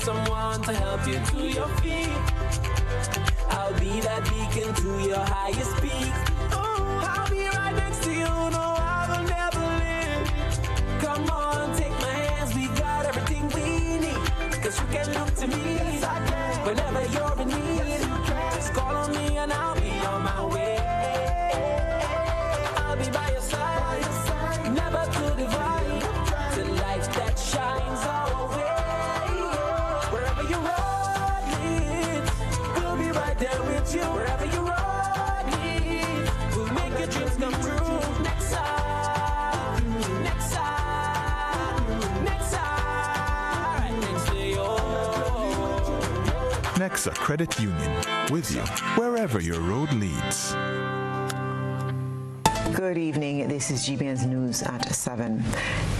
someone to help you to your feet. I'll be that beacon to your highest peak. I'll be right next to you, no, I will never leave. Come on, take my hands, we got everything we need. Cause you can look to me whenever you're in need. Just call on me and I'll be on my way. I'll be by your side, never to divide. The light that shines our way. Wherever your road leads, we'll be right there with you. Wherever your road leads, we'll make your dreams come true. Next side, next side, next side, next to you. Nexa Credit Union, with you wherever your road leads. Good evening. This is GBN's News at 7.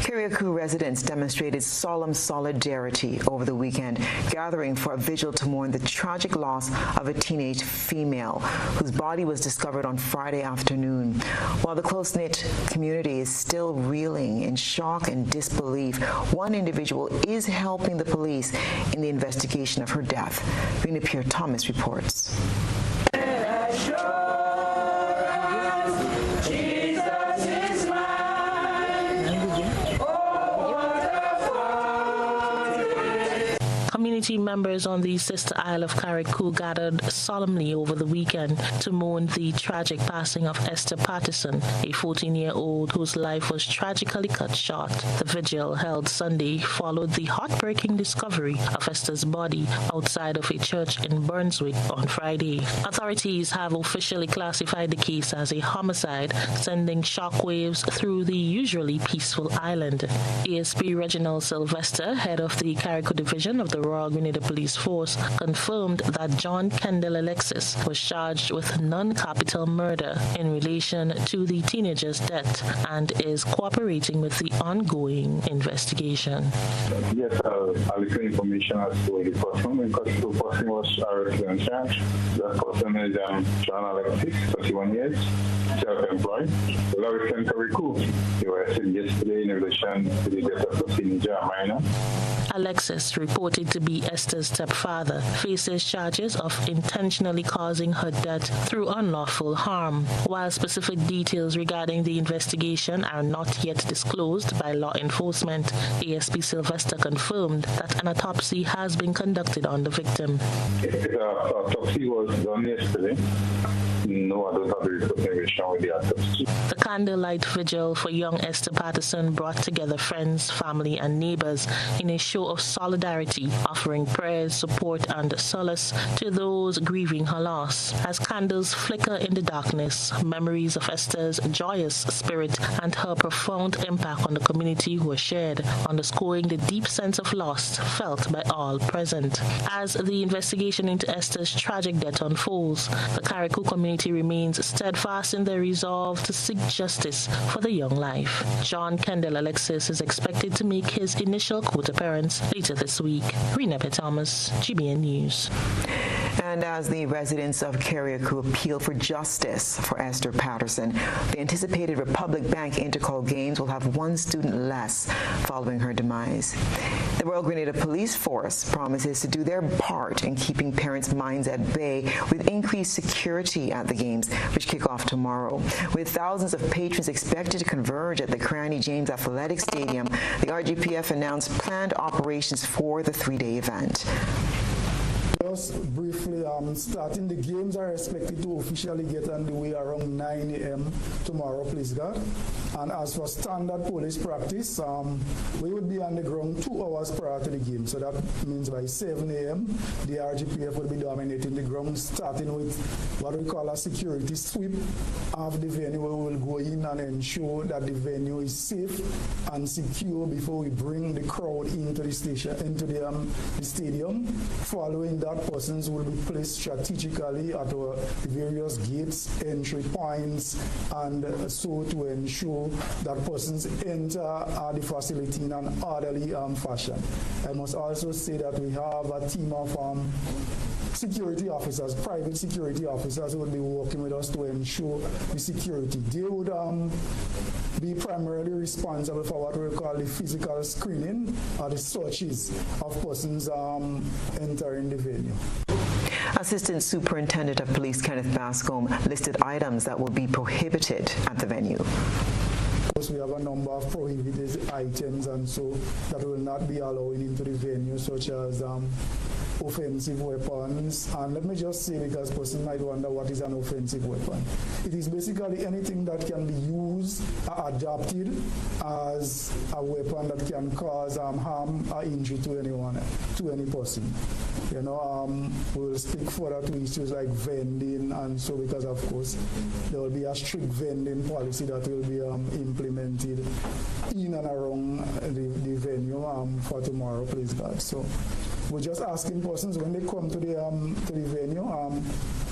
Kiriakou residents demonstrated solemn solidarity over the weekend, gathering for a vigil to mourn the tragic loss of a teenage female whose body was discovered on Friday afternoon. While the close-knit community is still reeling in shock and disbelief, one individual is helping the police in the investigation of her death. Rena Pierre-Thomas reports. Community members on the sister isle of Kiriakou gathered solemnly over the weekend to mourn the tragic passing of Esther Patterson, a 14-year-old whose life was tragically cut short. The vigil, held Sunday, followed the heartbreaking discovery of Esther's body outside of a church in Brunswick on Friday. Authorities have officially classified the case as a homicide, sending shockwaves through the usually peaceful island. ASP Reginald Sylvester, head of the Kiriakou Division of the Royal Grenada Police Force, confirmed that John Kendall Alexis was charged with non-capital murder in relation to the teenager's death and is cooperating with the ongoing investigation. Yes, I'll give information as to the person because the person was arrested and charged. That person is John Alexis, 31 years, self-employed. The law is Kiriakou. He was arrested yesterday in relation to the death of a teenager, minor. Alexis, reported to be Esther's stepfather, faces charges of intentionally causing her death through unlawful harm. While specific details regarding the investigation are not yet disclosed by law enforcement, ASP Sylvester confirmed that an autopsy has been conducted on the victim. The autopsy was done yesterday. No, I don't have the information with the autopsy. The candlelight vigil for young Esther Patterson brought together friends, family, and neighbors in a show of solidarity, offering prayers, support, and solace to those grieving her loss. As candles flicker in the darkness, memories of Esther's joyous spirit and her profound impact on the community were shared, underscoring the deep sense of loss felt by all present. As the investigation into Esther's tragic death unfolds, the Kiriakou community remains steadfast in their resolve to seek justice for the young life. John Kendall Alexis is expected to make his initial court appearance later this week. Rena Thomas, GBN News. And as the residents of Kiriakou appeal for justice for Esther Patterson, the anticipated Republic Bank Intercall Games will have one student less following her demise. The Royal Grenada Police Force promises to do their part in keeping parents' minds at bay with increased security at the games, which kick off tomorrow. With thousands of patrons expected to converge at the Cranny James Athletic Stadium, the RGPF announced planned operations for the three-day event. Just briefly, starting the games are expected to officially get underway around 9 a.m. tomorrow, please God. And as for standard police practice, we would be on the ground 2 hours prior to the game. So that means by 7 a.m., the RGPF will be dominating the ground, starting with what we call a security sweep of the venue. We will go in and ensure that the venue is safe and secure before we bring the crowd into the stadium. Following that, persons will be placed strategically at the various gates, entry points, and so to ensure that persons enter the facility in an orderly fashion. I must also say that we have a team of security officers, private security officers who will be working with us to ensure the security. They would be primarily responsible for what we call the physical screening or the searches of persons entering the venue. Assistant Superintendent of Police Kenneth Bascombe listed items that will be prohibited at the venue. We have a number of prohibited items, and so that will not be allowed into the venue, such as offensive weapons. And let me just say, because person might wonder what is an offensive weapon. It is basically anything that can be used or adopted as a weapon that can cause harm or injury to anyone, to any person. You know, we'll speak further to issues like vending, and so because of course there will be a strict vending policy that will be implemented in and around the venue for tomorrow, please God. So we're just asking persons when they come to the venue,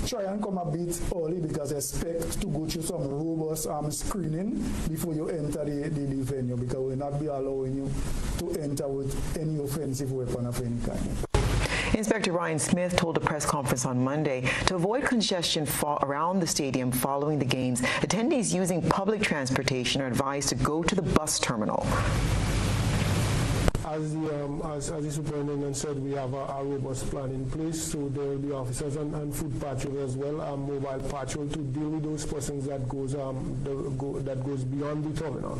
try and come a bit early, because expect to go through some robust screening before you enter the venue, because we'll not be allowing you to enter with any offensive weapon of any kind. Inspector Ryan Smith told a press conference on Monday to avoid congestion around the stadium following the games, attendees using public transportation are advised to go to the bus terminal. As the superintendent said, we have a robust plan in place, so there will be officers and foot patrol as well, mobile patrol to deal with those persons that goes beyond the terminal.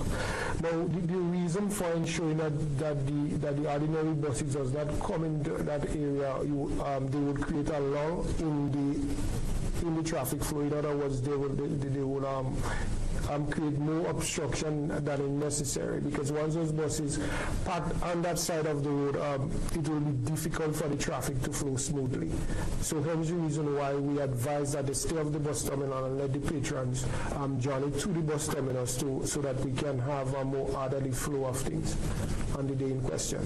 Now, the reason for ensuring that the ordinary buses does not come into that area, they would create a lull in the traffic flow. In other words, they would create more obstruction than is necessary, because once those buses parked on that side of the road, it will be difficult for the traffic to flow smoothly. So hence the reason why we advise that they stay off the bus terminal and let the patrons journey to the bus terminals so that we can have a more orderly flow of things on the day in question.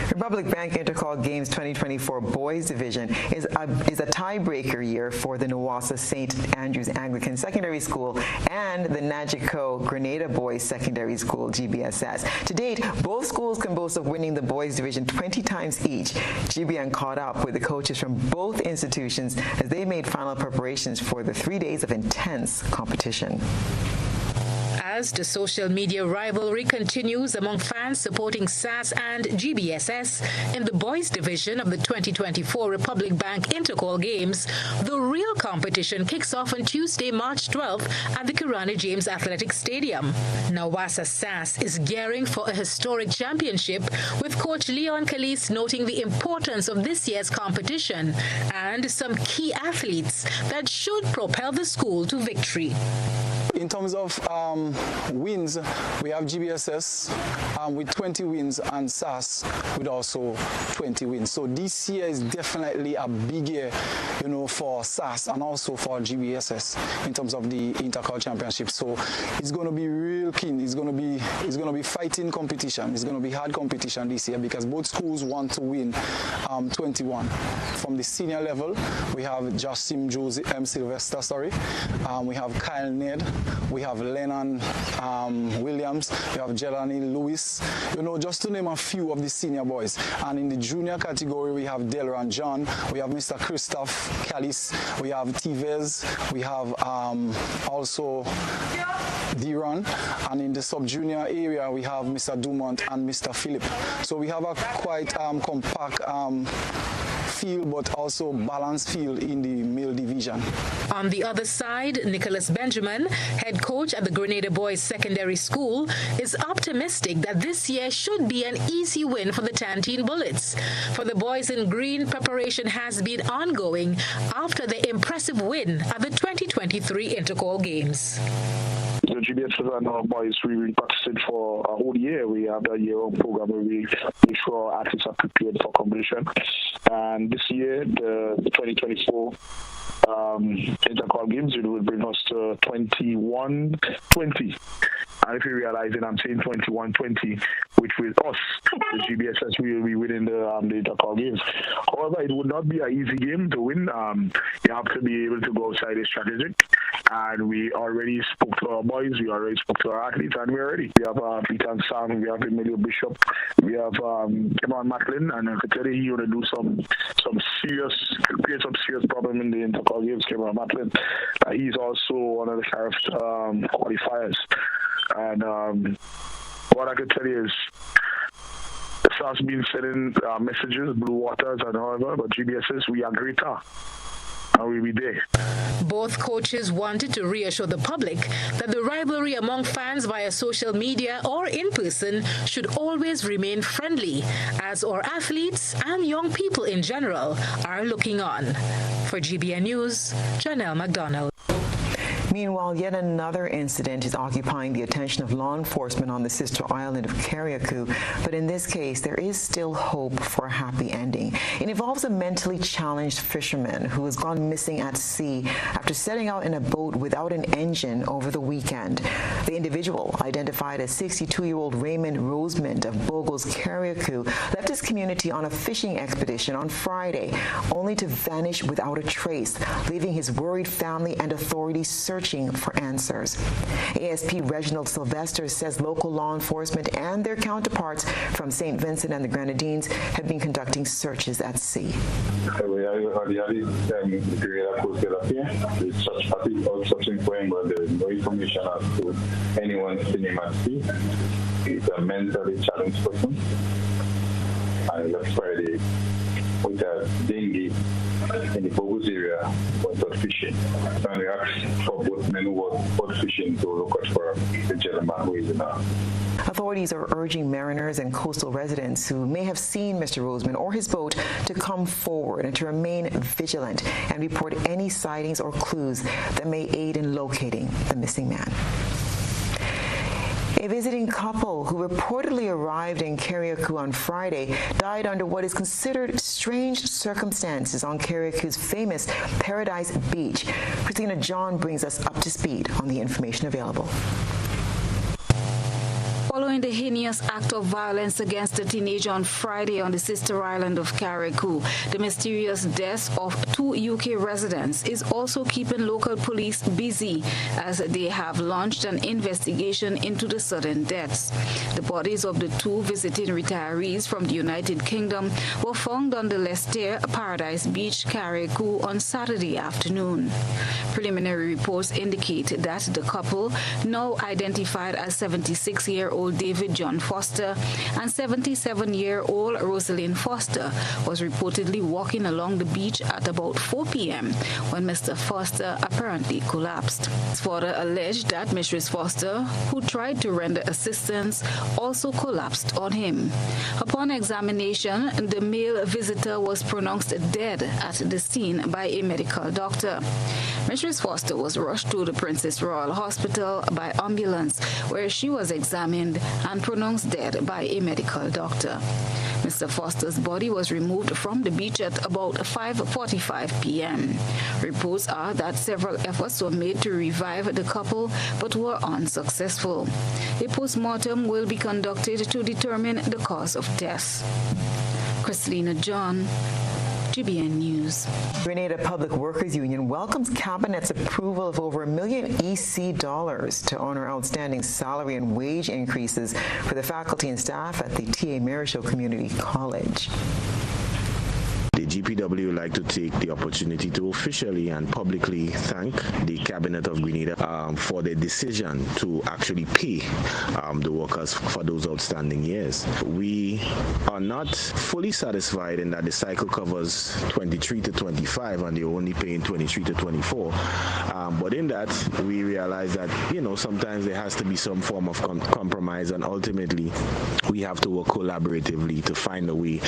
Republic Bank Intercall Games 2024 Boys Division is a tiebreaker year for the Nowassa St. Andrews Anglican Secondary School and the Najico Grenada Boys Secondary School, GBSS. To date, both schools can boast of winning the Boys Division 20 times each. GBN caught up with the coaches from both institutions as they made final preparations for the 3 days of intense competition. As the social media rivalry continues among fans supporting SAS and GBSS in the boys division of the 2024 Republic Bank Intercall Games, the real competition kicks off on Tuesday, March 12th at the Kirani James Athletic Stadium. Nowassa SAS is gearing for a historic championship, with Coach Leon Calise noting the importance of this year's competition and some key athletes that should propel the school to victory. In terms of wins, we have GBSS with 20 wins and SAS with also 20 wins. So this year is definitely a big year, for SAS and also for GBSS in terms of the Intercall Championship. So it's going to be real keen. It's going to be fighting competition. It's going to be hard competition this year, because both schools want to win 21. From the senior level, we have Jasim Sylvester, we have Kyle Ned, we have Lennon Williams, we have Jelani Lewis, just to name a few of the senior boys. And in the junior category, we have Delran John, we have Mr. Christoph Callis, we have Tivez, we have also Diron, and in the sub-junior area, we have Mr. Dumont and Mr. Philip. So we have a quite compact field, but also balanced field in the male division. On the other side, Nicholas Benjamin, head coach at the Grenada Boys Secondary School, is optimistic that this year should be an easy win for the Tantine Bullets. For the boys in green, preparation has been ongoing after the impressive win at the 2023 Intercall Games. The GBSS and our boys, we practiced for a whole year. We have a year-long program where we make sure our athletes are prepared for competition. And this year, the 2024 Intercall Games, it will bring us to 21-20. And if you realize it, I'm saying 21-20, which with us, the GBSS, we will be winning the intercall games. However, it would not be an easy game to win. You have to be able to go outside the strategic. And we already spoke to our boys, we already spoke to our athletes, and we're ready. We have Peter Sam, we have Emilio Bishop, we have Kevin Macklin, and I could tell you he's going to do create some serious problem in the intercall games, Kevin Macklin. He's also one of the sheriff qualifiers. And what I could tell you is, SAS been sending messages, Blue Waters and however, but GBSS, we are greater. And we'll be there. Both coaches wanted to reassure the public that the rivalry among fans via social media or in person should always remain friendly, as our athletes and young people in general are looking on. For GBN News, Janelle McDonald. Meanwhile, yet another incident is occupying the attention of law enforcement on the sister island of Carriacou, but in this case, there is still hope for a happy ending. It involves a mentally challenged fisherman who has gone missing at sea after setting out in a boat without an engine over the weekend. The individual, identified as 62-year-old Raymond Rosemond of Bogos, Carriacou, left his community on a fishing expedition on Friday, only to vanish without a trace, leaving his worried family and authorities searching for answers. ASP Reginald Sylvester says local law enforcement and their counterparts from St. Vincent and the Grenadines have been conducting searches at sea. There is no information as to anyone seen him at sea. He's a mentally challenged person. And last Friday, with a dinghy in the Bogos area, went out fishing. And we asked for both men who were out fishing to look out for the gentleman who is in our. Authorities are urging mariners and coastal residents who may have seen Mr. Rosemond or his boat to come forward and to remain vigilant and report any sightings or clues that may aid in locating the missing man. A visiting couple who reportedly arrived in Carriacou on Friday died under what is considered strange circumstances on Carriacou's famous Paradise Beach. Christina John brings us up to speed on the information available. Following the heinous act of violence against a teenager on Friday on the sister island of Carriacou, the mysterious death of 2 UK residents is also keeping local police busy as they have launched an investigation into the sudden deaths. The bodies of the 2 visiting retirees from the United Kingdom were found on the Lester Paradise Beach, Carriacou on Saturday afternoon. Preliminary reports indicate that the couple, now identified as 76-year-old David John Foster and 77-year-old Rosalind Foster, was reportedly walking along the beach at about 4 p.m. when Mr. Foster apparently collapsed. His father alleged that Mrs. Foster, who tried to render assistance, also collapsed on him. Upon examination, the male visitor was pronounced dead at the scene by a medical doctor. Mrs. Foster was rushed to the Princess Royal Hospital by ambulance, where she was examined and pronounced dead by a medical doctor. Mr. Foster's body was removed from the beach at about 5:45 p.m. Reports are that several efforts were made to revive the couple but were unsuccessful. A post-mortem will be conducted to determine the cause of death. Christina John, GBN News. Grenada Public Workers Union welcomes Cabinet's approval of over $1 million EC to honor outstanding salary and wage increases for the faculty and staff at the T.A. Marichaud Community College. The GPW would like to take the opportunity to officially and publicly thank the Cabinet of Grenada for their decision to actually pay the workers for those outstanding years. We are not fully satisfied in that the cycle covers 23 to 25 and they're only paying 23 to 24. But in that, we realize that, sometimes there has to be some form of compromise, and ultimately we have to work collaboratively to find a way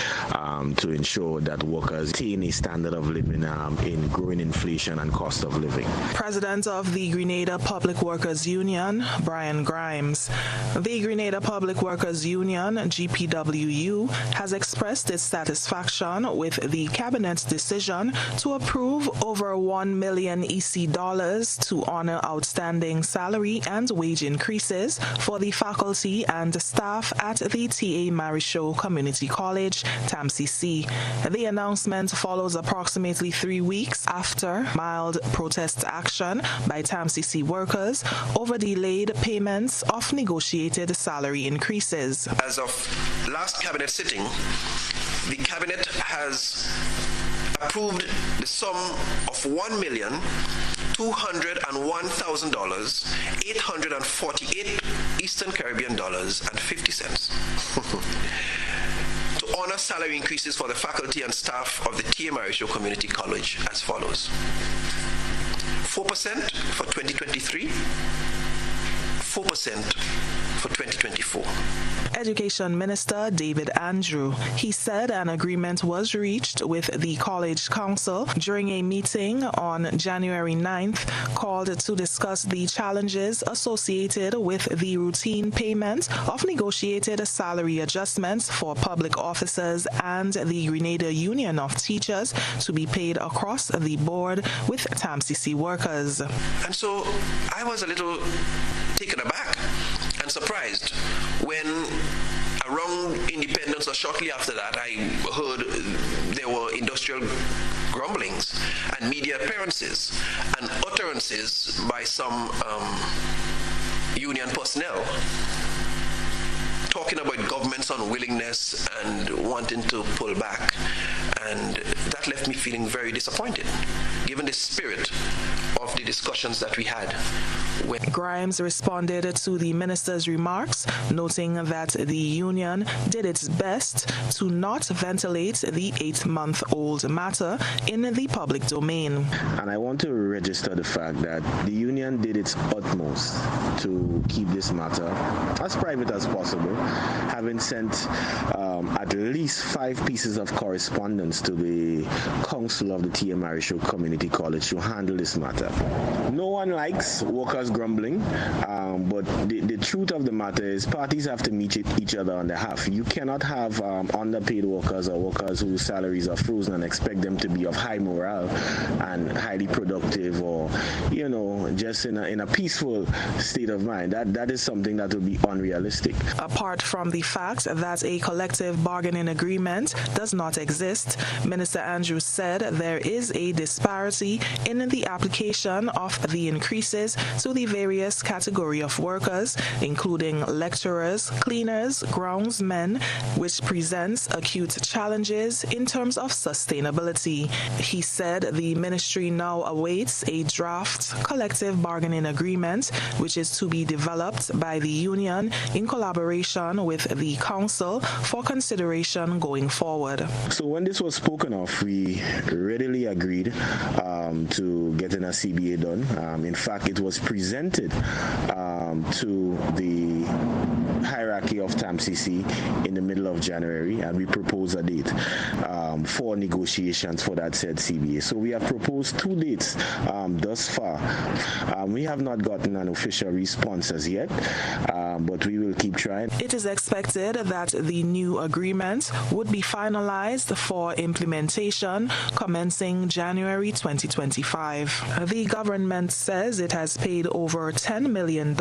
to ensure that workers workers attain a standard of living in growing inflation and cost of living. President of the Grenada Public Workers Union, Brian Grimes. The Grenada Public Workers Union, GPWU, has expressed its satisfaction with the Cabinet's decision to approve over $1 million EC to honor outstanding salary and wage increases for the faculty and staff at the T.A. Marichaud Community College, TAMCC. The announcement follows approximately 3 weeks after mild protest action by TAMCC workers over delayed payments of negotiated salary increases. As of last cabinet sitting, the cabinet has approved the sum of $1,201,000, 848 Eastern Caribbean dollars and 50 cents to honor salary increases for the faculty and staff of the T.A. Marichaud Community College as follows: 4% for 2023, 4% for 2024. Education Minister David Andrew. He said an agreement was reached with the College Council during a meeting on January 9th called to discuss the challenges associated with the routine payment of negotiated salary adjustments for public officers and the Grenada Union of Teachers to be paid across the board with TAMCC workers. And so I was a little taken aback and surprised when around independence or shortly after that I heard there were industrial grumblings and media appearances and utterances by some union personnel talking about government's unwillingness and wanting to pull back, and that left me feeling very disappointed given the spirit of the discussions that we had. Grimes responded to the minister's remarks, noting that the union did its best to not ventilate the 8-month-old matter in the public domain. And I want to register the fact that the union did its utmost to keep this matter as private as possible, having sent at least 5 pieces of correspondence to the council of the T.A. Marichaud Community College to handle this matter. No one likes workers grumbling, but the truth of the matter is parties have to meet each other on the half. You cannot have underpaid workers or workers whose salaries are frozen and expect them to be of high morale and highly productive, or just in a peaceful state of mind. That is something that would be unrealistic. Apart from the fact that a collective bargaining agreement does not exist, Minister Andrews said there is a disparity in the application of the increases to the various category of workers, including lecturers, cleaners, groundsmen, which presents acute challenges in terms of sustainability. He said the ministry now awaits a draft collective bargaining agreement, which is to be developed by the union in collaboration with the council for consideration going forward. So when this was spoken of, we readily agreed to getting a CBA done. In fact, it was presented to the hierarchy of TAMCC in the middle of January, and we proposed a date for negotiations for that said CBA. So we have proposed 2 dates thus far. We have not gotten an official response as yet, but we will keep trying. It is expected that the new agreement would be finalized for implementation commencing January 2025. The government says it has paid over $10 million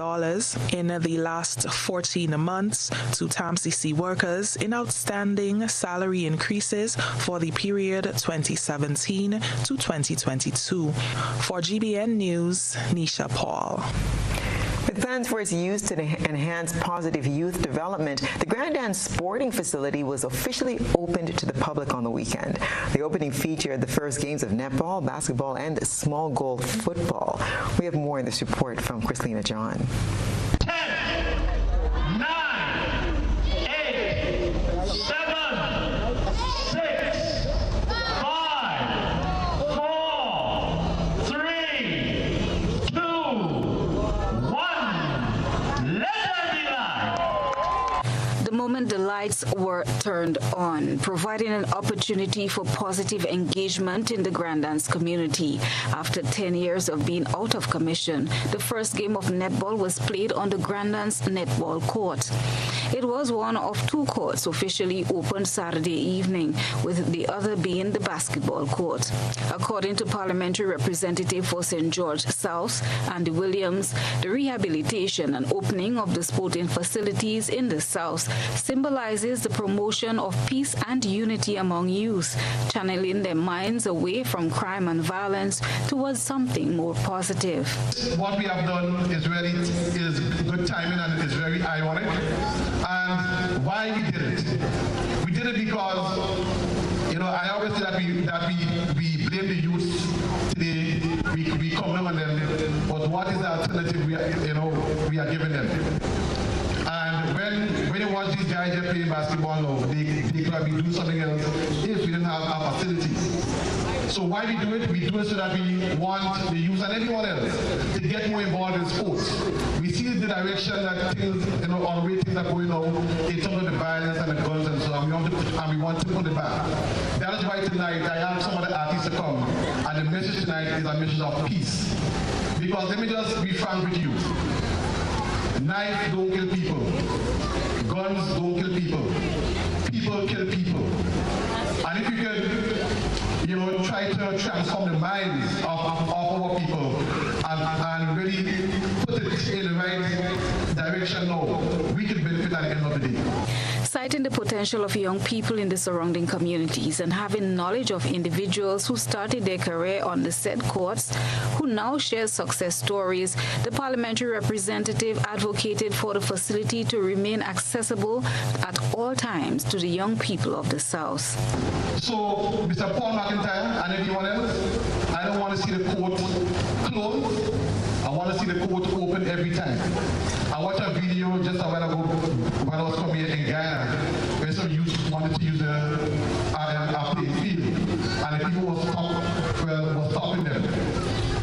in the last 14 months to TAMCC workers in outstanding salary increases for the period 2017 to 2022. For GBN News, Nisha Paul. With plans for its use to enhance positive youth development, the Grenada Sporting Facility was officially opened to the public on the weekend. The opening featured the first games of netball, basketball, and small goal football. We have more in this report from Christina John. 10, 9, 8, 7, 6, 5, 4, 3, 2, 1. Let there be light. The moment moment the lights were turned on, providing an opportunity for positive engagement in the Grand Dance community. After 10 years of being out of commission, the first game of netball was played on the Grand Dance netball court. It was one of two courts officially opened Saturday evening, with the other being the basketball court. According to Parliamentary Representative for St. George South, Andy Williams, the rehabilitation and opening of the sporting facilities in the South symbolizes the promotion of peace and unity among youth, channeling their minds away from crime and violence towards something more positive. What we have done is good timing and is very ironic. And why we did it? We did it because, I always say that we blame the youth today. We come on them, but what is the alternative we are giving them? And when you watch these guys here playing basketball now, they could have been doing something else if we didn't have our facilities. So why we do it? We do it so that we want the youth and everyone else to get more involved in sports. We see the direction that things, on the way things are going now in terms of the violence and the guns and so on. We want to put it back. That is why tonight I asked some of the artists to come, and the message tonight is a message of peace. Because let me just be frank with you. Knives don't kill people. Guns don't kill people. People kill people. And if you can, try to transform the minds of our people and really put it in the right direction now, we can benefit at the end of the day. Citing the potential of young people in the surrounding communities and having knowledge of individuals who started their career on the said courts, who now share success stories, the parliamentary representative advocated for the facility to remain accessible at all times to the young people of the South. So, Mr. Paul McIntyre and everyone else, I don't want to see the court closed. I want to see the court open every time. I watched a video just a while ago when I was coming here in Ghana, where some youth wanted to use a playing field, and the people were stopping them.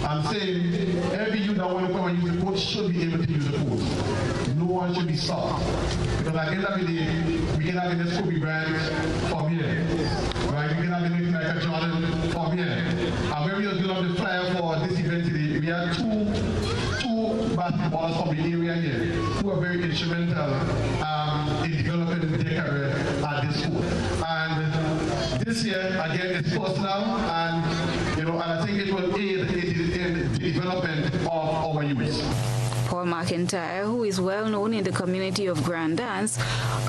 I'm saying every youth that want to come and use the court should be able to use the court. No one should be stopped. Because at the end of the day, we can have the next Kobe Bryant from here. Right? We can have the next Michael Jordan from here. And when we was doing the flyer for this event today, we had two basketballers from the area here who are very instrumental in developing their career at this school. And this year, again, it's personal, and I think it will aid in the development of our youth. Paul McIntyre, who is well known in the community of Grand Dance,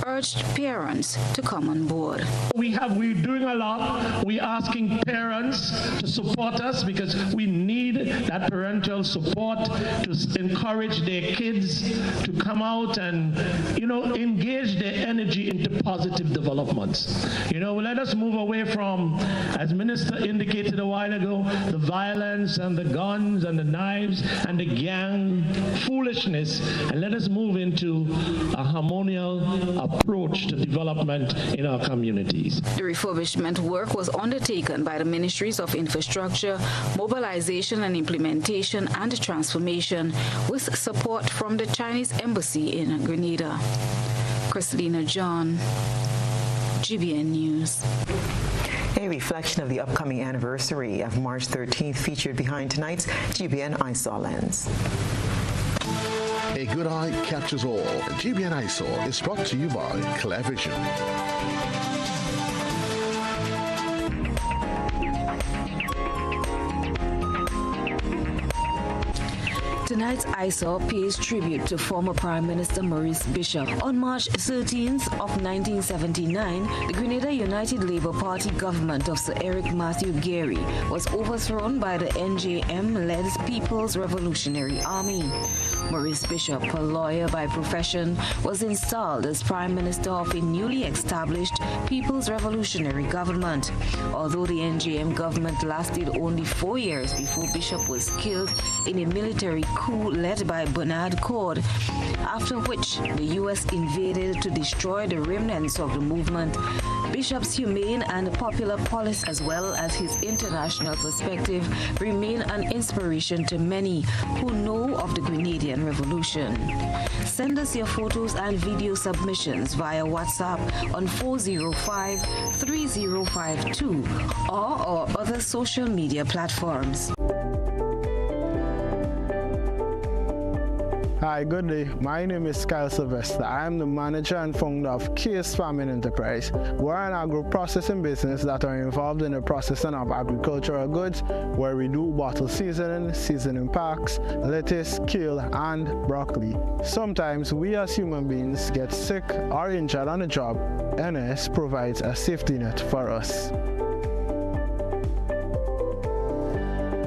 urged parents to come on board. We're doing a lot. We're asking parents to support us because we need that parental support to encourage their kids to come out and, engage their energy into positive developments. Let us move away from, as Minister indicated a while ago, the violence and the guns and the knives and the gang foolishness, and let us move into a harmonious approach to development in our communities. The refurbishment work was undertaken by the Ministries of Infrastructure, Mobilization and Implementation and Transformation, with support from the Chinese Embassy in Grenada. Christina John, GBN News. A reflection of the upcoming anniversary of March 13th featured behind tonight's GBN ISAW Lens. A good eye captures all. GBN ISAW is brought to you by Clear Vision. Tonight's ISAW pays tribute to former Prime Minister Maurice Bishop. On March 13th of 1979, the Grenada United Labour Party government of Sir Eric Matthew Gary was overthrown by the NJM-led People's Revolutionary Army. Maurice Bishop, a lawyer by profession, was installed as Prime Minister of a newly established People's Revolutionary Government. Although the NJM government lasted only 4 years before Bishop was killed in a military coup led by Bernard Cord, after which the U.S. invaded to destroy the remnants of the movement, Bishop's humane and popular policy, as well as his international perspective, remain an inspiration to many who know of the Grenadian Revolution. Send us your photos and video submissions via WhatsApp on 405-3052 or our other social media platforms. Hi, good day. My name is Kyle Sylvester. I am the manager and founder of Case Farming Enterprise. We're an agro-processing business that are involved in the processing of agricultural goods, where we do bottle seasoning packs, lettuce, kale, and broccoli. Sometimes we as human beings get sick or injured on the job. NS provides a safety net for us.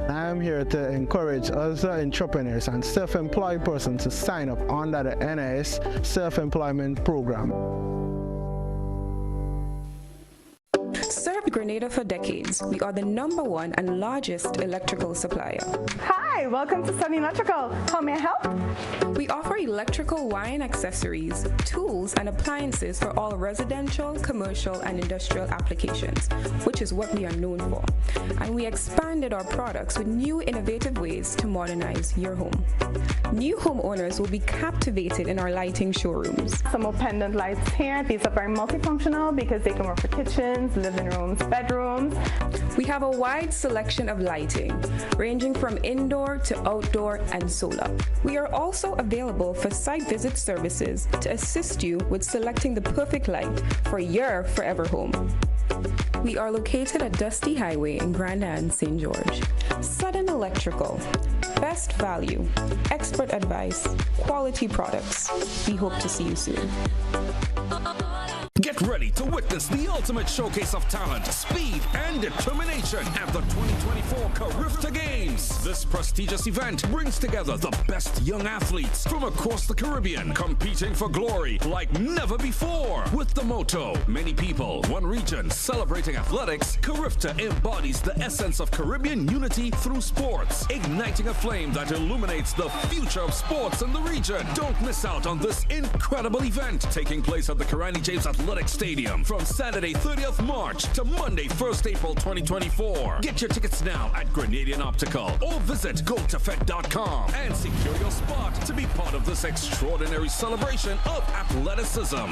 I am here to encourage other entrepreneurs and self-employed persons to sign up under the NIS Self-Employment Program. Served Grenada for decades. We are the #1 and largest electrical supplier. Hi, welcome to Sunny Electrical. How may I help? We offer electrical wire and accessories, tools, and appliances for all residential, commercial, and industrial applications, which is what we are known for. And we expanded our products with new innovative ways to modernize your home. New homeowners will be captivated in our lighting showrooms. Some more pendant lights here. These are very multifunctional because they can work for kitchens, living rooms, bedrooms. We have a wide selection of lighting, ranging from indoor to outdoor and solar. We are also available for site visit services to assist you with selecting the perfect light for your forever home. We are located at Dusty Highway in Grenada and St. George. Sudden Electrical. Best value, expert advice, quality products. We hope to see you soon. Get ready to witness the ultimate showcase of talent, speed, and determination at the 2024 Carifta Games. This prestigious event brings together the best young athletes from across the Caribbean, competing for glory like never before. With the motto, many people, one region, celebrating athletics, Carifta embodies the essence of Caribbean unity through sports, igniting a flame that illuminates the future of sports in the region. Don't miss out on this incredible event, taking place at the Karani James Athletic Stadium from Saturday 30th March to Monday 1st April 2024. Get your tickets now at Grenadian Optical or visit gotafed.com and secure your spot to be part of this extraordinary celebration of athleticism.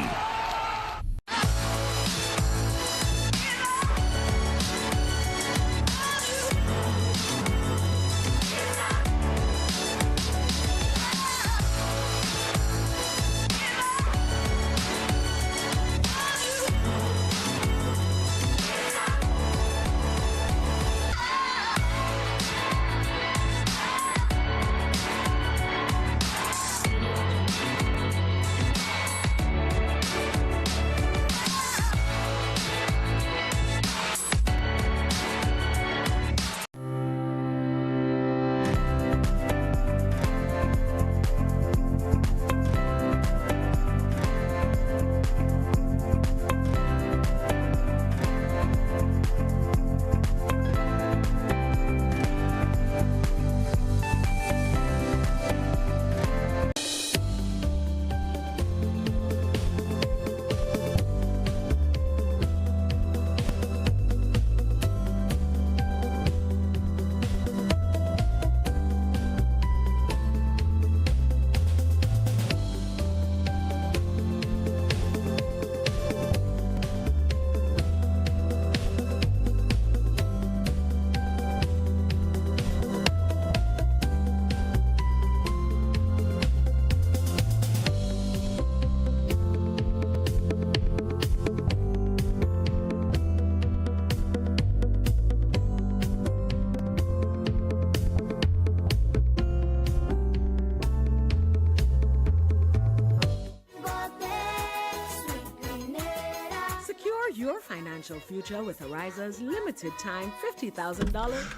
Financial future with Ariza's limited time $50,000.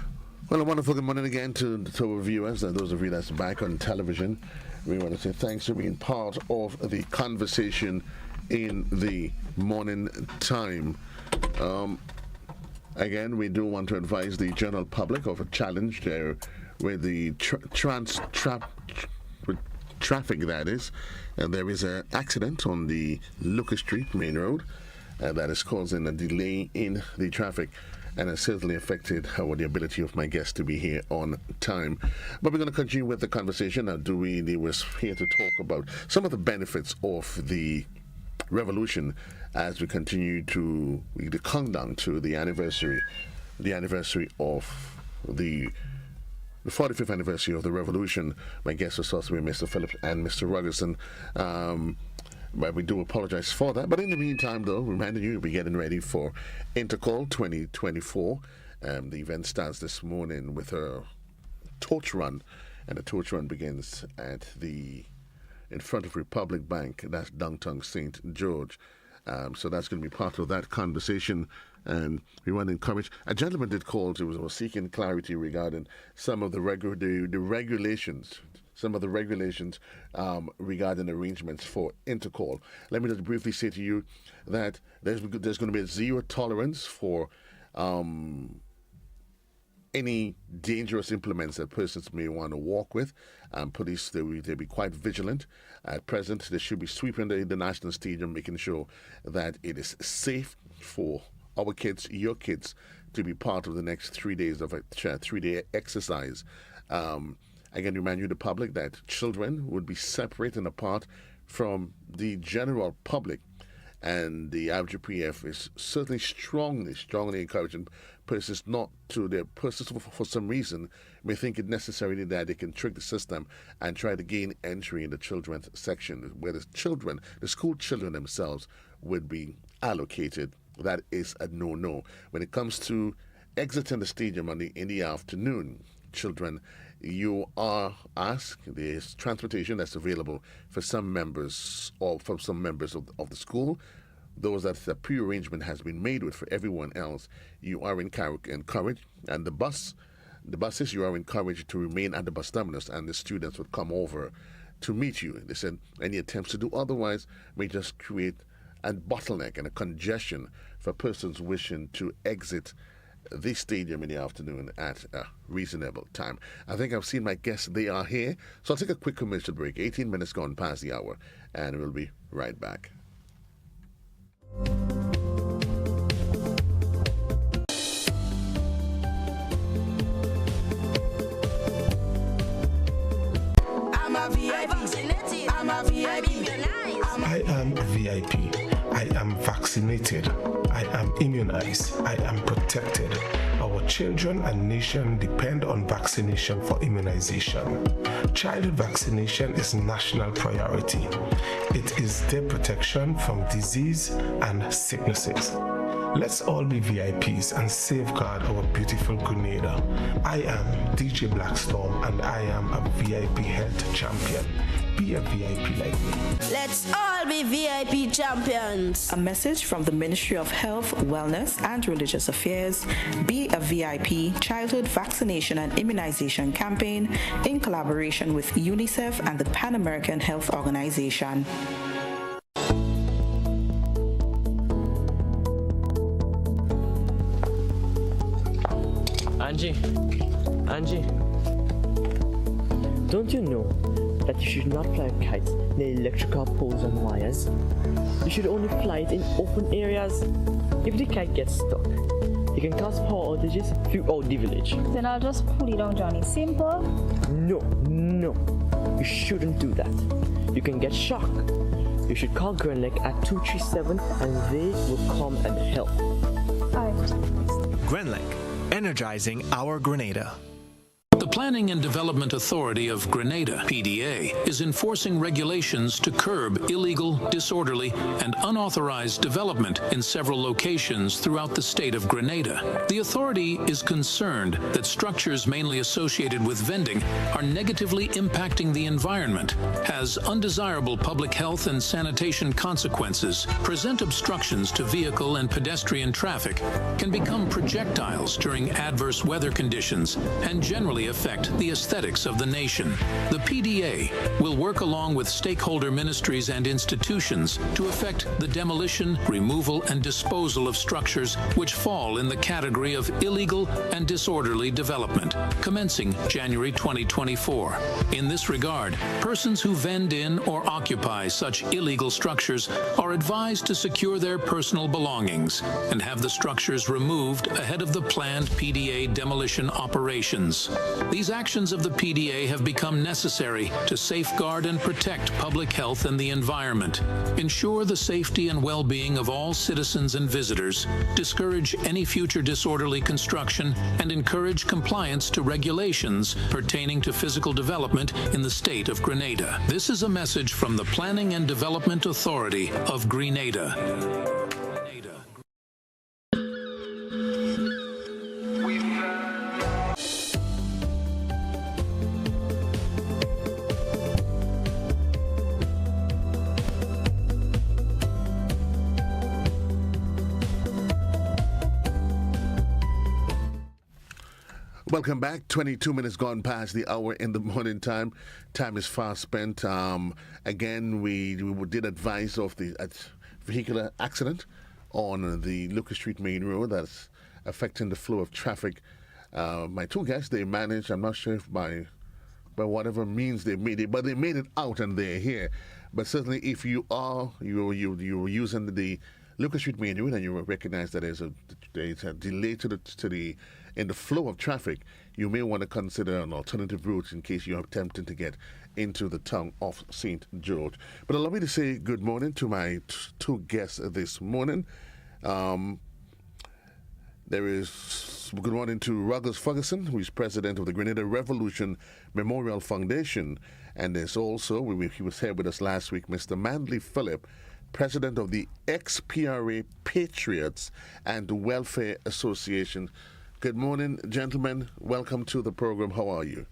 Well, a wonderful good morning again to our viewers and those of you that's back on television. We want to say thanks for being part of the conversation in the morning time. Again, we do want to advise the general public of a challenge there with the traffic, that is. And there is an accident on the Lucas Street main road. that is causing a delay in the traffic and has certainly affected the ability of my guests to be here on time. But we're going to continue with the conversation. Now, Dewey was here to talk about some of the benefits of the revolution as we continue to the countdown to the anniversary of the 45th anniversary of the revolution. My guests are supposed to be Mr. Phillips and Mr. Rugerson. But we do apologize for that. But in the meantime, though, reminding you, we're getting ready for Intercall 2024. The event starts this morning with a torch run, and the torch run begins in front of Republic Bank. That's downtown St. George. So that's going to be part of that conversation. And we want to encourage. A gentleman did call to was seeking clarity regarding some of the regulations. Some of the regulations regarding arrangements for Intercall. Let me just briefly say to you that there's going to be a zero tolerance for any dangerous implements that persons may want to walk with. Police, they'll be quite vigilant. At present, they should be sweeping the National Stadium, making sure that it is safe for our kids, your kids, to be part of the next 3 days of a 3-day exercise. Again, remind you, the public, that children would be separate and apart from the general public. And the IWPF is certainly strongly encouraging persons not to, their persons for some reason may think it necessary that they can trick the system and try to gain entry in the children's section, where the school children themselves would be allocated. That is a no-no. When it comes to exiting the stadium in the afternoon, children, you are asked, there's transportation that's available for some members or from some members of the school. Those that the pre-arrangement has been made with. For everyone else, you are encouraged, and the buses, you are encouraged to remain at the bus terminus, and the students would come over to meet you. They said any attempts to do otherwise may just create a bottleneck and a congestion for persons wishing to exit the stadium in the afternoon at a reasonable time. I think I've seen my guests. They are here. So I'll take a quick commercial break. 18 minutes gone past the hour, and we'll be right back. I'm a VIP. I'm a VIP. I am a VIP. I am vaccinated. I am immunized. I am protected. Our children and nation depend on vaccination for immunization. Childhood vaccination is national priority. It is their protection from disease and sicknesses. Let's all be VIPs and safeguard our beautiful Grenada. I am DJ Blackstorm, and I am a VIP health champion. Be a VIP like me. Let's all be VIP champions. A message from the Ministry of Health, Wellness and Religious Affairs. Be a VIP Childhood Vaccination and Immunization Campaign in collaboration with UNICEF and the Pan American Health Organization. Angie, don't you know that you should not fly kites near electrical poles and wires? You should only fly it in open areas. If the kite gets stuck, it can cause power outages throughout the village. Then I'll just pull it down, Johnny. Simple. No. You shouldn't do that. You can get shocked. You should call Grenlec at 237 and they will come and help. Grenlec, energizing our Grenada. The Planning and Development Authority of Grenada, PDA, is enforcing regulations to curb illegal, disorderly, and unauthorized development in several locations throughout the state of Grenada. The authority is concerned that structures mainly associated with vending are negatively impacting the environment, has undesirable public health and sanitation consequences, present obstructions to vehicle and pedestrian traffic, can become projectiles during adverse weather conditions, and generally affect affect the aesthetics of the nation. The PDA will work along with stakeholder ministries and institutions to effect the demolition, removal, and disposal of structures which fall in the category of illegal and disorderly development, commencing January 2024. In this regard, persons who vend in or occupy such illegal structures are advised to secure their personal belongings and have the structures removed ahead of the planned PDA demolition operations. These actions of the PDA have become necessary to safeguard and protect public health and the environment, ensure the safety and well-being of all citizens and visitors, discourage any future disorderly construction, and encourage compliance to regulations pertaining to physical development in the state of Grenada. This is a message from the Planning and Development Authority of Grenada. Welcome back. 22 minutes gone past the hour in the morning time. Time is fast spent. Again, we did advise of the vehicular accident on the Lucas Street main road that's affecting the flow of traffic. My two guests, they managed, I'm not sure if by whatever means they made it, but they made it out and they're here. But certainly if you're using the Lucas Street main road and you recognize that there's a delay in the flow of traffic, you may want to consider an alternative route in case you're attempting to get into the town of St. George. But allow me to say good morning to my two guests this morning. There is good morning to Ruggles Ferguson, who is president of the Grenada Revolution Memorial Foundation. And there's also, he was here with us last week, Mr. Manley Phillip, president of the XPRA Patriots and Welfare Association. Good morning, gentlemen. Welcome to the program. How are you?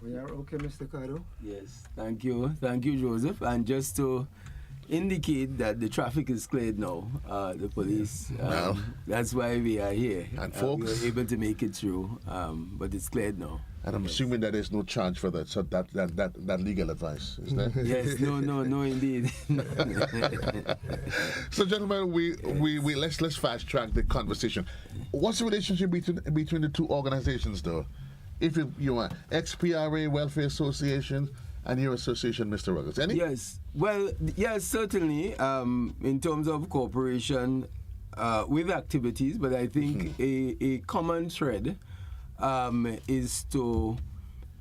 We are okay, Mr. Cadore. Yes, thank you. Thank you, Joseph. And just to indicate that the traffic is cleared now, the police, that's why we are here. And folks, we were able to make it through, but it's cleared now. And I'm assuming that there's no charge for that, so that legal advice, is there? Yes, no, indeed. So, gentlemen, we let's fast track the conversation. What's the relationship between the two organizations, though? If you are XPRA Welfare Association and your association, Mr. Ruggles, any? Yes, well, yes, certainly. In terms of cooperation with activities, but I think a common thread is to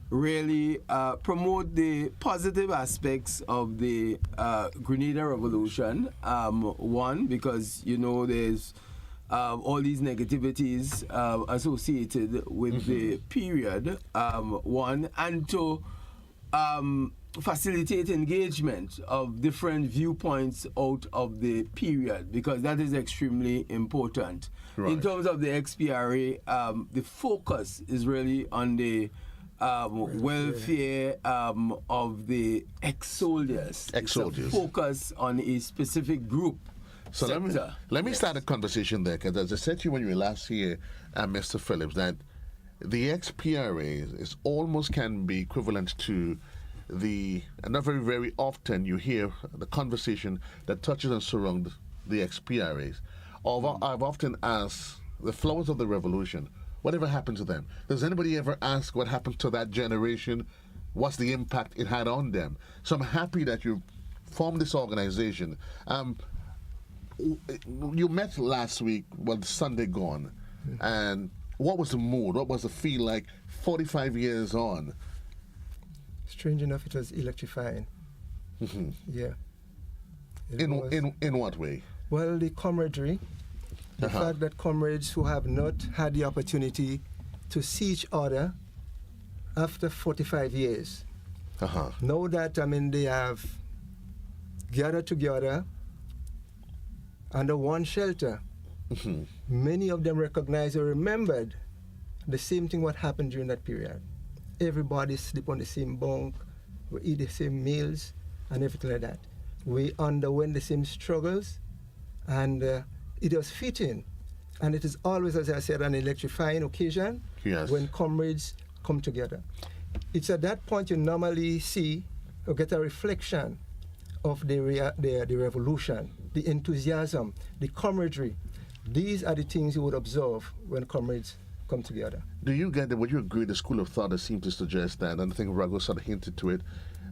really promote the positive aspects of the Grenada Revolution. One, because, there's all these negativities associated with the period, one, and to facilitate engagement of different viewpoints out of the period, because that is extremely important. Right. In terms of the XPRA, the focus is really on the welfare of the ex-soldiers. Ex-soldiers. Focus on a specific group. So let me start a conversation there, because as I said to you when you were last here, Mr. Phillips, that the XPRA is almost can be equivalent to and not very, very often you hear the conversation that touches and surrounds the XPRAs. I've often asked the flowers of the revolution, whatever happened to them? Does anybody ever ask what happened to that generation? What's the impact it had on them? So I'm happy that you formed this organization. You met last week, Sunday gone, and what was the mood? What was the feel like 45 years on? Strange enough, it was electrifying. Yeah. In what way? Well, the camaraderie, the fact that comrades who have not had the opportunity to see each other after 45 years, know that, they have gathered together under one shelter. Many of them recognized or remembered the same thing what happened during that period. Everybody sleep on the same bunk, we eat the same meals, and everything like that. We underwent the same struggles, and it was fitting. And it is always, as I said, an electrifying occasion when comrades come together. It's at that point you normally see or get a reflection of the revolution, the enthusiasm, the camaraderie. These are the things you would observe when comrades come together. Do you get that? Would you agree the school of thought that seems to suggest that, and I think Rago sort of hinted to it,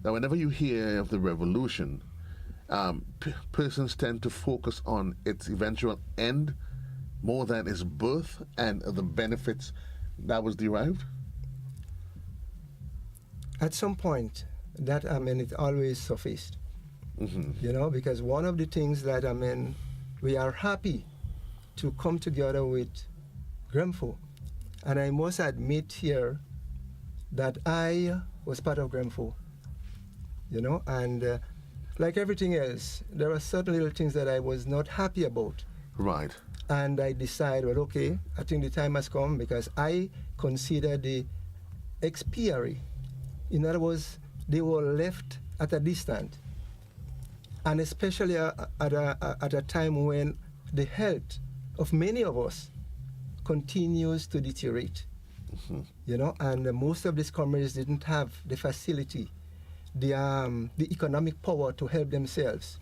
that whenever you hear of the revolution, persons tend to focus on its eventual end more than its birth and the benefits that was derived? At some point, that, it always surfaced. Because one of the things that, we are happy to come together with GREMFO. And I must admit here that I was part of GREMFO, and like everything else, there are certain little things that I was not happy about. Right. And I decided, well, okay, I think the time has come, because I consider the ex-PRA. In other words, they were left at a distance. And especially at a time when the health of many of us continues to deteriorate. And most of these comrades didn't have the facility, the economic power to help themselves.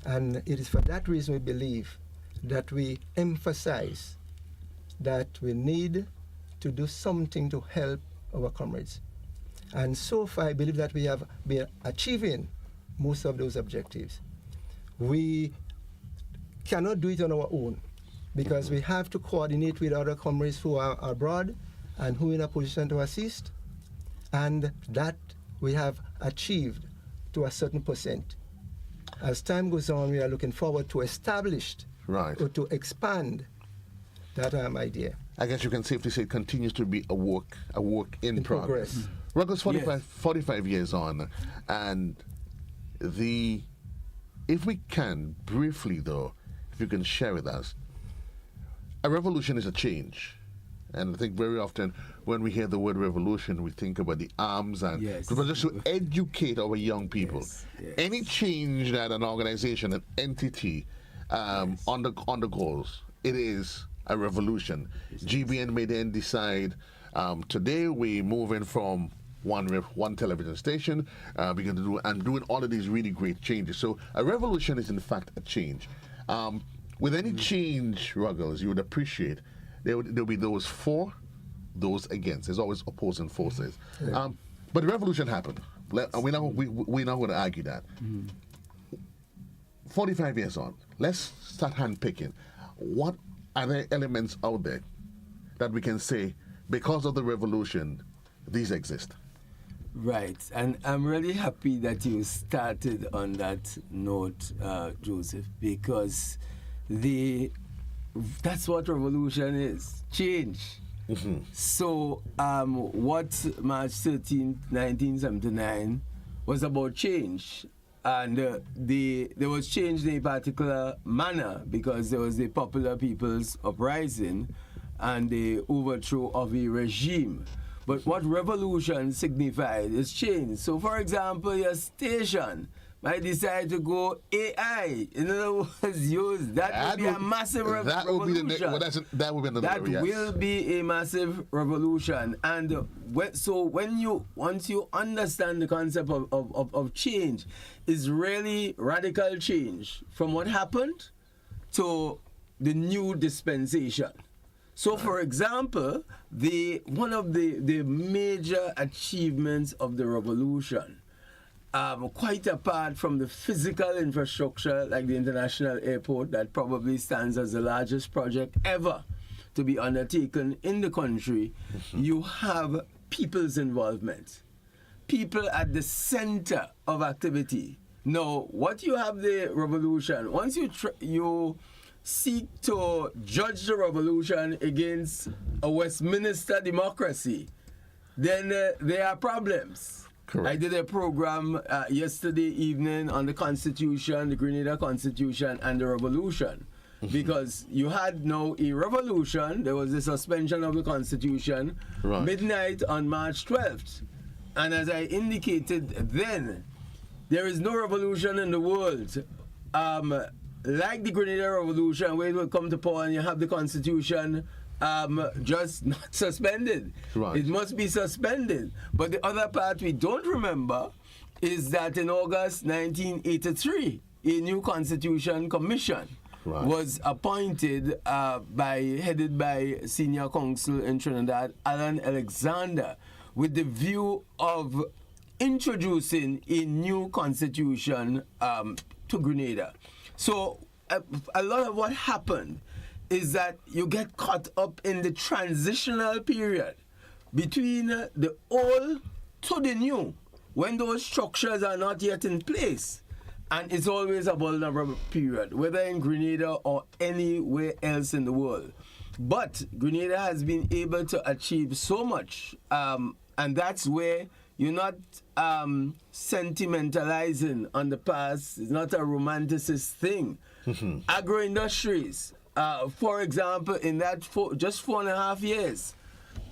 And it is for that reason we believe that we emphasize that we need to do something to help our comrades. And so far, I believe that we have been achieving most of those objectives. We cannot do it on our own, because we have to coordinate with other comrades who are abroad and who are in a position to assist, and that we have achieved to a certain percent. As time goes on, we are looking forward to establish or to expand that idea. I guess you can safely say it continues to be a work in progress. Ruggles 45 years on, and if we can, briefly though, if you can share with us, a revolution is a change. And I think very often when we hear the word revolution, we think about the arms and just to educate our young people. Any change that an organization, an entity undergoes, it is a revolution. GBN may then decide, today we move in from one television station, begin to do doing all of these really great changes. So a revolution is in fact a change. With any change, Ruggles, you would appreciate there'll be those for, those against. There's always opposing forces. But the revolution happened. We're not going to argue that. 45 years on, let's start handpicking. What are there elements out there that we can say, because of the revolution, these exist? Right, and I'm really happy that you started on that note, Joseph, because that's what revolution is, change. So what March 13, 1979 was about change, and there was change in a particular manner because there was the Popular People's Uprising and the overthrow of a regime. But what revolution signified is change. So, for example, your station might decide to go AI. In other words, use that will be a massive revolution. That will be a massive revolution. And once you understand the concept of change, is really radical change from what happened to the new dispensation. So, for example, one of the major achievements of the revolution, quite apart from the physical infrastructure like the international airport that probably stands as the largest project ever to be undertaken in the country, you have people's involvement. People at the center of activity. Now, what you have the revolution, once you seek to judge the revolution against a Westminster democracy, then there are problems. Correct. I did a program yesterday evening on the Constitution, the Grenada Constitution, and the revolution. Because you had now a revolution, there was the suspension of the Constitution, midnight on March 12th. And as I indicated then, there is no revolution in the world like the Grenada Revolution, where it will come to power and you have the Constitution just not suspended. Right. It must be suspended. But the other part we don't remember is that in August 1983, a new Constitution Commission was appointed headed by senior counsel in Trinidad, Alan Alexander, with the view of introducing a new constitution to Grenada. So a lot of what happened is that you get caught up in the transitional period between the old to the new, when those structures are not yet in place. And it's always a vulnerable period, whether in Grenada or anywhere else in the world. But Grenada has been able to achieve so much, and that's where you're not sentimentalizing on the past. It's not a romanticist thing. Agro-industries, for example, in that just 4.5 years,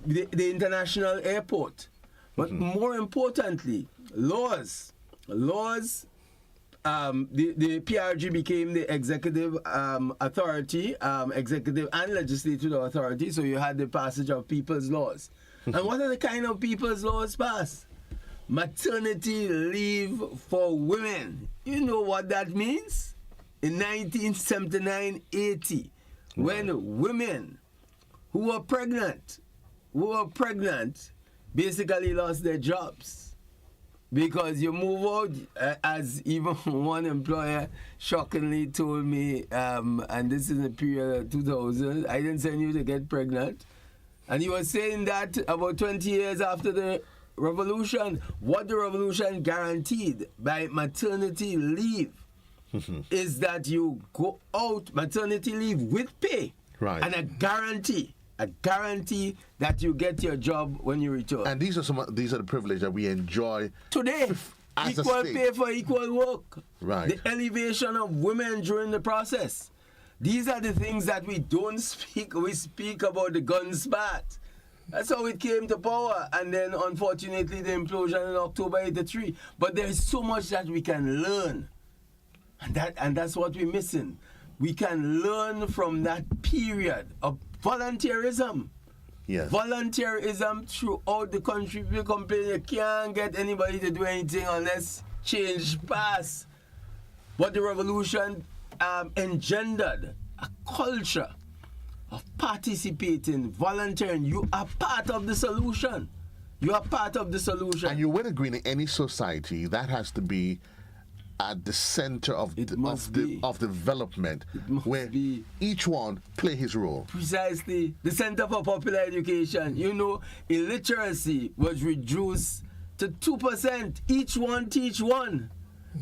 the international airport. But more importantly, laws. The PRG became the executive authority, executive and legislative authority, so you had the passage of people's laws. And what are the kind of people's laws passed? Maternity leave for women. You know what that means? In 1979-80, when women who were pregnant basically lost their jobs. Because you move out, as even one employer shockingly told me, and this is the period of 2000, I didn't send you to get pregnant. And he was saying that about 20 years after the revolution, what the revolution guaranteed by maternity leave is that you go out, maternity leave with pay, and a guarantee that you get your job when you return. And these are the privileges that we enjoy today. Equal pay for equal work. Right. The elevation of women during the process. These are the things that we don't speak. We speak about the guns part. That's how it came to power. And then, unfortunately, the implosion in October 83. But there is so much that we can learn. And that's what we're missing. We can learn from that period of volunteerism. Yes. Volunteerism throughout the country. People complain you can't get anybody to do anything unless change pass. But the revolution engendered a culture of participating, volunteering. You are part of the solution. You are part of the solution. And you would agree in any society that has to be at the center of development, where each one play his role. Precisely. The Center for Popular Education. You know, illiteracy was reduced to 2%. Each one teach one.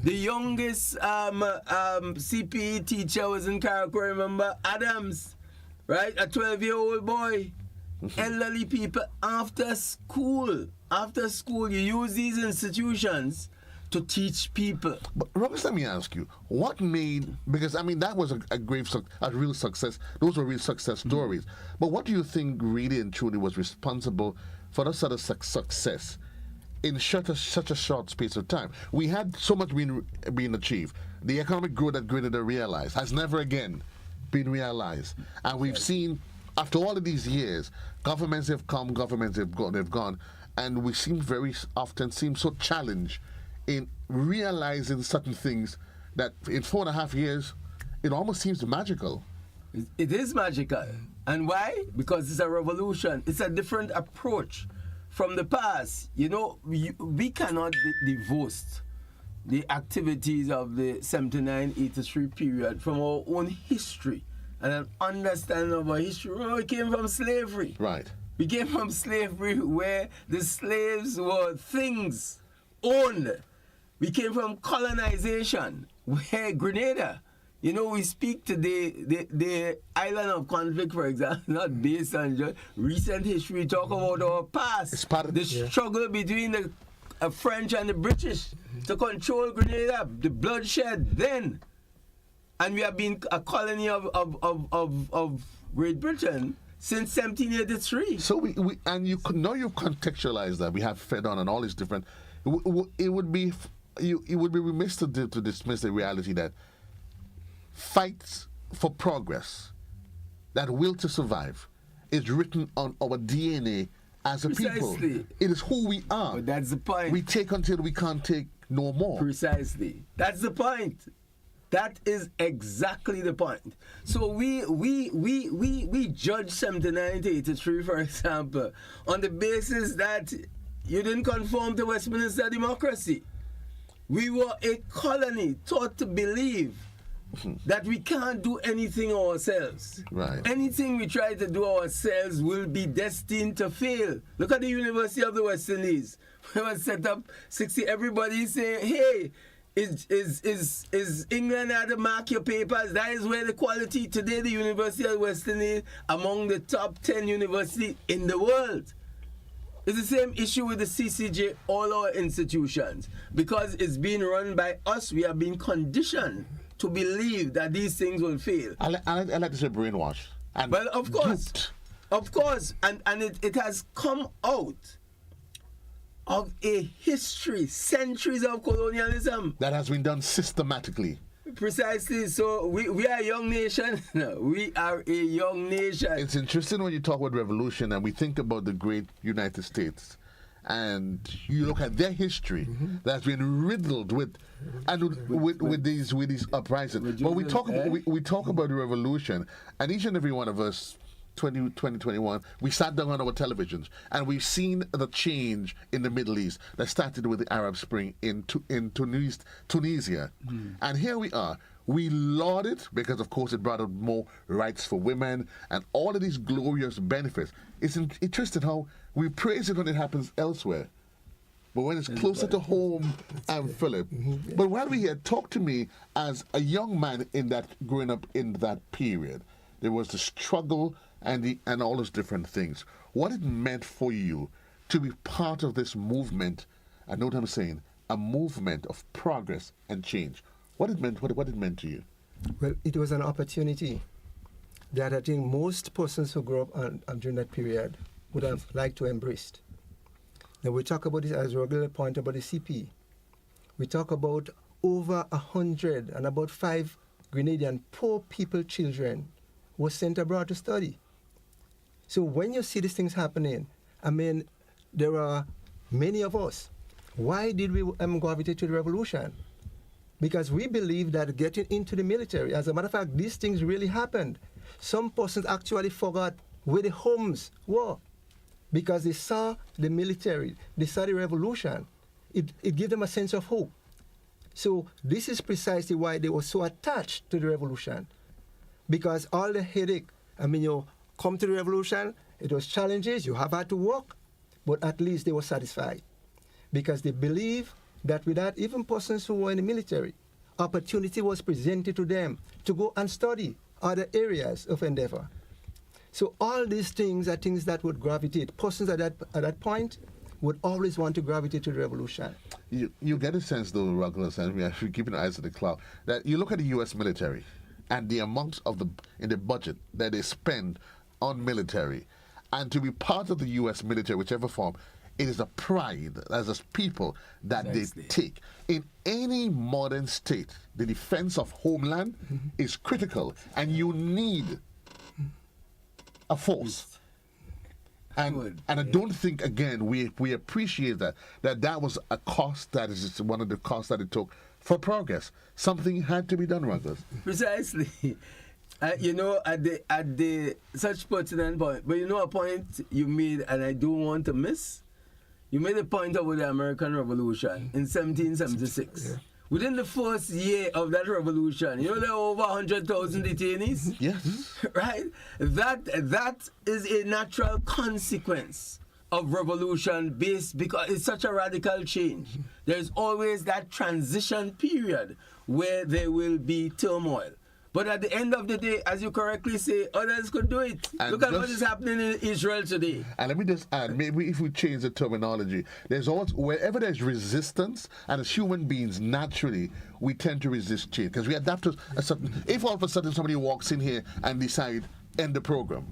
The youngest CPE teacher was in Carriacou, remember? Adams, right? A 12-year-old boy. Elderly people after school. After school, you use these institutions to teach people. But Robert, let me ask you, what made, because I mean that was a real success. Those were real success stories. But what do you think really and truly was responsible for that sort of success in such a short space of time? We had so much being achieved. The economic growth that Grenada realized has never again been realized, and we've seen after all of these years, governments have come, governments have gone, and we seem very often so challenged in realizing certain things that in 4.5 years, it almost seems magical. It is magical. And why? Because it's a revolution. It's a different approach from the past. You know, we cannot divorce the activities of the 79-83 period from our own history and an understanding of our history. Remember, we came from slavery. Right. We came from slavery where the slaves were things owned. We came from colonization, where Grenada, you know, we speak today, the island of conflict, for example, not based on just recent history, we talk about our past. It's part of the struggle between the French and the British to control Grenada, the bloodshed then. And we have been a colony of Great Britain since 1783. So we and you could know you've contextualized that. We have fed on and all these different. It would be remiss to dismiss the reality that fights for progress, that will to survive, is written on our DNA as a people. It is who we are. But that's the point. We take until we can't take no more. Precisely. That's the point. That is exactly the point. So we judge 79 to 83, for example, on the basis that you didn't conform to Westminster democracy. We were a colony taught to believe that we can't do anything ourselves. Right. Anything we try to do ourselves will be destined to fail. Look at the University of the West Indies. It was set up 60. Everybody saying, hey, is England had to mark your papers? That is where the quality today, the University of the West Indies, among the top 10 universities in the world. It's the same issue with the CCJ, all our institutions. Because it's being run by us, we have been conditioned to believe that these things will fail. I like to say brainwash. Well, of course. And it has come out of a history, centuries of colonialism. That has been done systematically. Precisely. So we are a young nation. We are a young nation. It's interesting when you talk about revolution and we think about the great United States. And you look at their history that's been riddled with these uprisings. But we talk about the revolution, and each and every one of us, 2021, we sat down on our televisions and we've seen the change in the Middle East that started with the Arab Spring in Tunisia. And here we are. We laud it because, of course, it brought out more rights for women and all of these glorious benefits. It's interesting how we praise it when it happens elsewhere. But when it's closer to home, Philip. But while we're here, talk to me as a young man growing up in that period. There was the struggle and all those different things. What it meant for you to be part of this movement, I know what I'm saying, a movement of progress and change. What it meant to you? Well, it was an opportunity that I think most persons who grew up during that period would have liked to embrace. Now we talk about this as a regular point about the CP. We talk about over 100 and about 5 Grenadian poor people children were sent abroad to study. So when you see these things happening, I mean, there are many of us. Why did we gravitate to the revolution? Because we believe that getting into the military, as a matter of fact, these things really happened. Some persons actually forgot where the homes were because they saw the military, they saw the revolution. It gave them a sense of hope. So this is precisely why they were so attached to the revolution. Because all the headache, I mean, you come to the revolution, it was challenges, you have had to work, but at least they were satisfied. Because they believe that with that, even persons who were in the military, opportunity was presented to them to go and study other areas of endeavor. So all these things are things that would gravitate. Persons at that point would always want to gravitate to the revolution. You get a sense, though, regular sense, we are keeping eyes on the cloud, that you look at the U.S. military and the amount in the budget that they spend on military, and to be part of the U.S. military, whichever form, it is a pride as a people that they take. In any modern state, the defense of homeland is critical, and you need a force. And I don't think, again, we appreciate that was a cost, that is one of the costs that it took for progress. Something had to be done, Ruggles. Precisely. You know, at the such pertinent point, but you know a point you made, and I don't want to miss. You made a point about the American Revolution in 1776. Yeah. Within the first year of that revolution, you know there were over 100,000 detainees? Yes. Right? That is a natural consequence of revolution based, because it's such a radical change. There's always that transition period where there will be turmoil. But at the end of the day, as you correctly say, others could do it. And look at what is happening in Israel today. And let me just add, maybe if we change the terminology, there's always, wherever there's resistance, and as human beings, naturally, we tend to resist change. Because we adapt to a certain, if all of a sudden somebody walks in here and decide, end the program,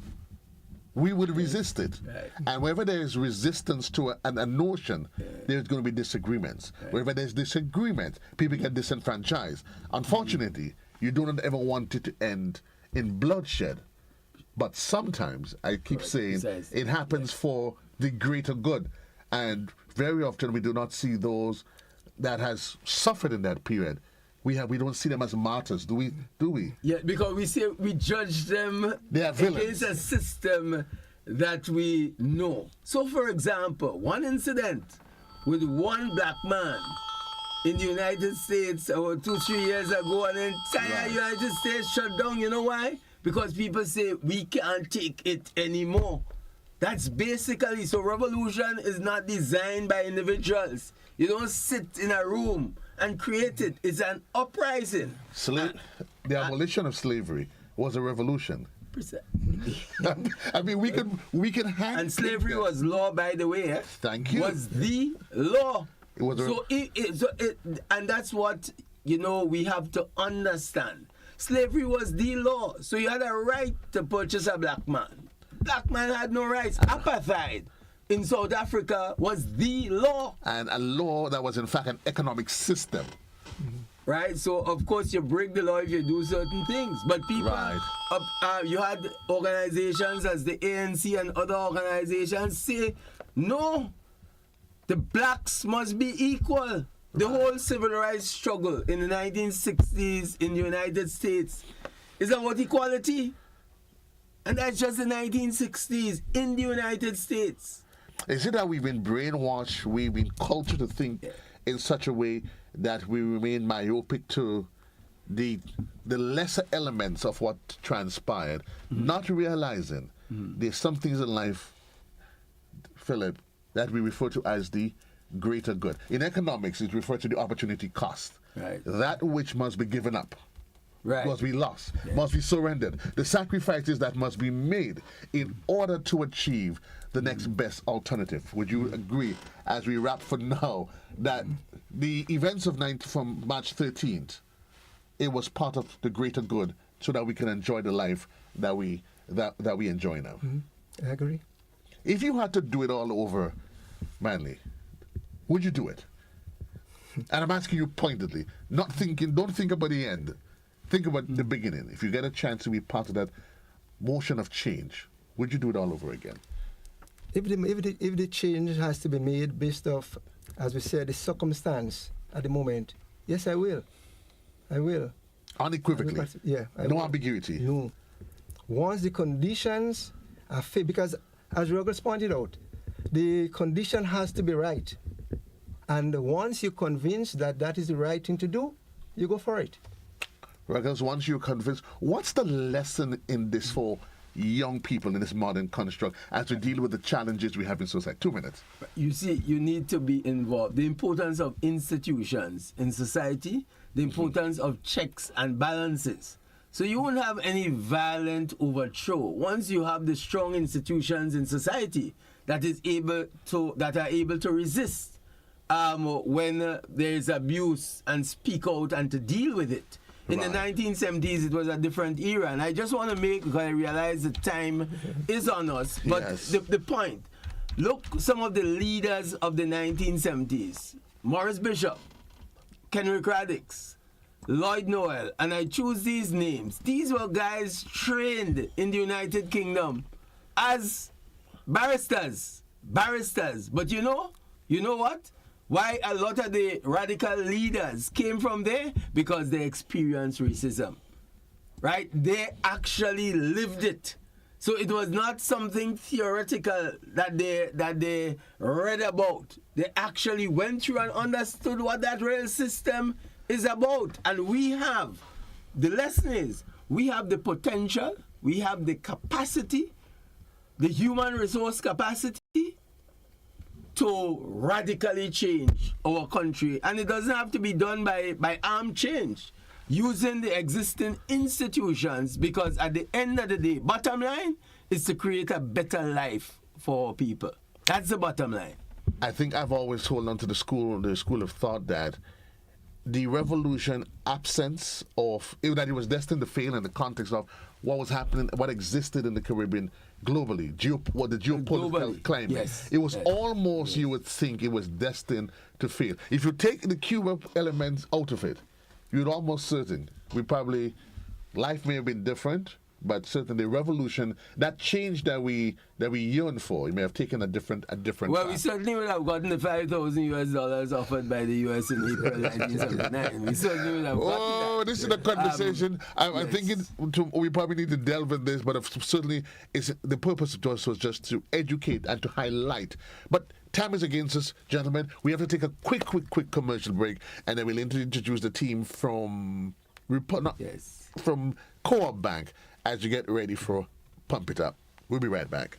we would resist it. Right. And wherever there is resistance to a notion, there's going to be disagreements. Right. Wherever there's disagreement, people get disenfranchised. Unfortunately, you do not ever want it to end in bloodshed. But sometimes, I keep saying, it happens for the greater good. And very often we do not see those that has suffered in that period. We don't see them as martyrs, do we? Yeah, because we judge them against a system that we know. So, for example, one incident with one black man in the United States about 2-3 years ago, and the entire United States shut down. You know why? Because people say we can't take it anymore. That's basically, so revolution is not designed by individuals. You don't sit in a room and create it. It's an uprising. The abolition of slavery was a revolution. I mean, we can hang. And slavery was law, by the way. Thank you. Was the law. It was and that's what we have to understand. Slavery was the law, so you had a right to purchase a black man. Black man had no rights. Apartheid in South Africa was the law. And a law that was in fact an economic system. Right, so of course you break the law if you do certain things. But people, you had organizations as the ANC and other organizations say, no, the blacks must be equal. The whole civil rights struggle in the 1960s in the United States is about equality. And that's just the 1960s in the United States. Is it that we've been brainwashed, we've been cultured to think in such a way that we remain myopic to the lesser elements of what transpired, not realizing there's some things in life, Philip, that we refer to as the greater good. In economics, it's referred to the opportunity cost. Right. That which must be given up. Must be lost, must be surrendered. The sacrifices that must be made in order to achieve the next best alternative. Would you agree, as we wrap for now, that the events of from March 13th, it was part of the greater good so that we can enjoy the life that we enjoy now? I agree. If you had to do it all over, Manley, would you do it? And I'm asking you pointedly, don't think about the end. Think about the beginning. If you get a chance to be part of that motion of change, would you do it all over again? If the change has to be made based off, as we said, the circumstance at the moment, yes, I will. I will. Unequivocally? No ambiguity? No. Once the conditions are fit, because as Ruggles pointed out, the condition has to be right. And once you're convinced that that is the right thing to do, you go for it. Because once you're convinced, what's the lesson in this for young people in this modern construct as we deal with the challenges we have in society? 2 minutes. You see, you need to be involved. The importance of institutions in society, the importance of checks and balances. So you won't have any violent overthrow. Once you have the strong institutions in society that are able to resist when there is abuse and speak out and to deal with it. In the 1970s, it was a different era. And I just want to make, because I realize the time is on us. But the point, look, some of the leaders of the 1970s, Morris Bishop, Kenrick Radix, Lloyd Noel, and I choose these names. These were guys trained in the United Kingdom as barristers. But you know what? Why a lot of the radical leaders came from there? Because they experienced racism, right? They actually lived it. So it was not something theoretical that they read about. They actually went through and understood what that real system is about. And we have, the lesson is, we have the potential, we have the capacity, the human resource capacity to radically change our country. And it doesn't have to be done by armed change, using the existing institutions, because at the end of the day, bottom line is to create a better life for our people. That's the bottom line. I think I've always held on to the school of thought that the revolution absence of, that it was destined to fail in the context of what was happening, what existed in the Caribbean globally, the geopolitical climate. Yes. It was almost, you would think, it was destined to fail. If you take the Cuba elements out of it, you'd almost certain life may have been different, but certainly revolution, that change that we yearn for, it may have taken a different Well, path. we certainly would have gotten the $5,000 offered by the U.S. in April 1979. We certainly would have gotten that. This is a conversation. I'm thinking we probably need to delve in this, but certainly the purpose of us was just to educate and to highlight. But time is against us, gentlemen. We have to take a quick commercial break, and then we'll introduce the team from Co-op Bank as you get ready for Pump It Up. We'll be right back.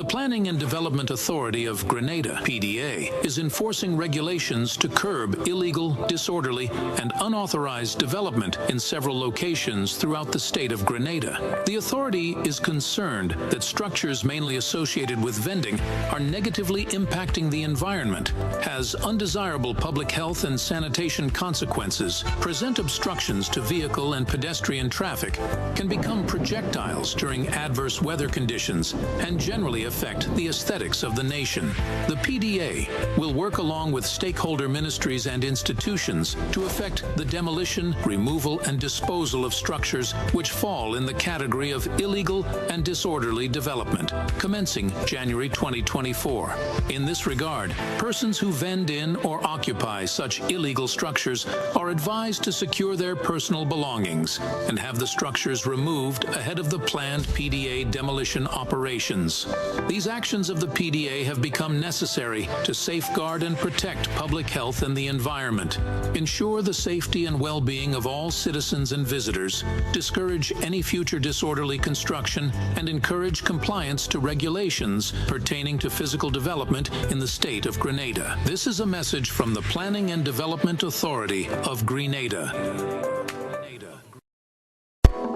Planning and Development Authority of Grenada, PDA, is enforcing regulations to curb illegal, disorderly, and unauthorized development in several locations throughout the state of Grenada. The authority is concerned that structures mainly associated with vending are negatively impacting the environment, has undesirable public health and sanitation consequences, present obstructions to vehicle and pedestrian traffic, can become projectiles during adverse weather conditions, and generally affect the aesthetics of the nation. The PDA will work along with stakeholder ministries and institutions to effect the demolition, removal, and disposal of structures which fall in the category of illegal and disorderly development, commencing January 2024. In this regard, persons who vend in or occupy such illegal structures are advised to secure their personal belongings and have the structures removed ahead of the planned PDA demolition operations. These actions of the PDA have become necessary to safeguard and protect public health and the environment, ensure the safety and well-being of all citizens and visitors, discourage any future disorderly construction, and encourage compliance to regulations pertaining to physical development in the state of Grenada. This is a message from the Planning and Development Authority of Grenada.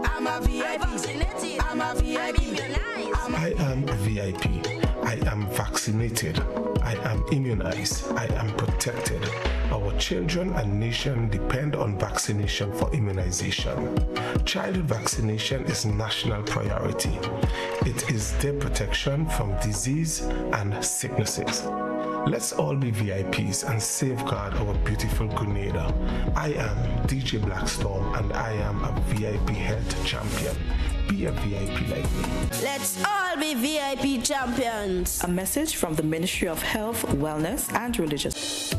I'm a VIP. I'm a VIP. I am a VIP. I am vaccinated. I am immunized. I am protected. Our children and nation depend on vaccination for immunization. Childhood vaccination is national priority. It is their protection from disease and sicknesses. Let's all be VIPs and safeguard our beautiful Grenada. I am DJ Blackstorm and I am a VIP health champion. Be a VIP like me. Let's all be VIP champions. A message from the Ministry of Health, Wellness and Religious.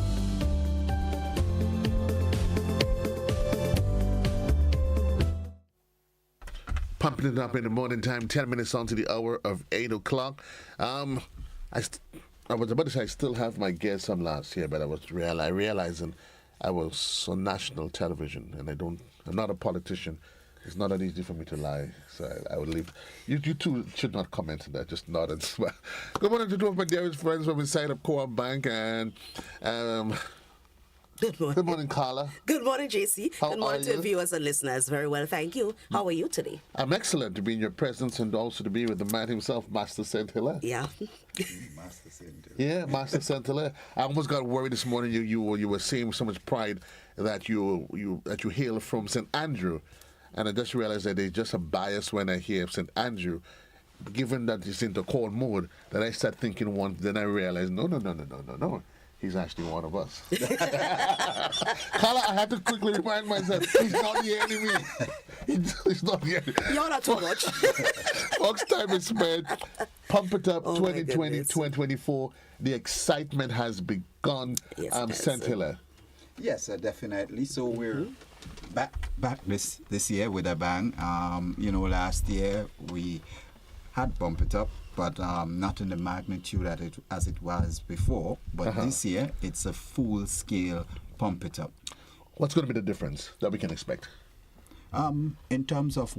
Pumping it up in the morning time, 10 minutes on to the hour of 8 o'clock. I was about to say I still have my guests from last year, but I was realizing I was on national television, and I'm not a politician. It's not that easy for me to lie, so I would leave. You two should not comment on that, just nod and smile. Good morning to two of my dearest friends from inside of Co-op Bank, and Good morning, Carla. Good morning, JC. How Good morning are to you? viewers and listeners. Very well, thank you. How are you today? I'm excellent to be in your presence and also to be with the man himself, Master St. Hilaire. Yeah. Master St. Yeah, Master St. Hilaire. I almost got worried this morning. You were saying with so much pride that you hail from St. Andrew, and I just realized that there's just a bias when I hear St. Andrew. Given that it's into call mode, that I start thinking one, then I realize no. He's actually one of us. Carla, I had to quickly remind myself, he's not the enemy. He's not the enemy. You're not too much. Fox time is spent. Pump it up, Oh, 2020, 2024. The excitement has begun. Yes, St. Hilaire. Yes, definitely. So we're back this year with a bang. Last year we had Bump It Up, but not in the magnitude as it was before. But this year, it's a full-scale Pump It Up. What's going to be the difference that we can expect? In terms of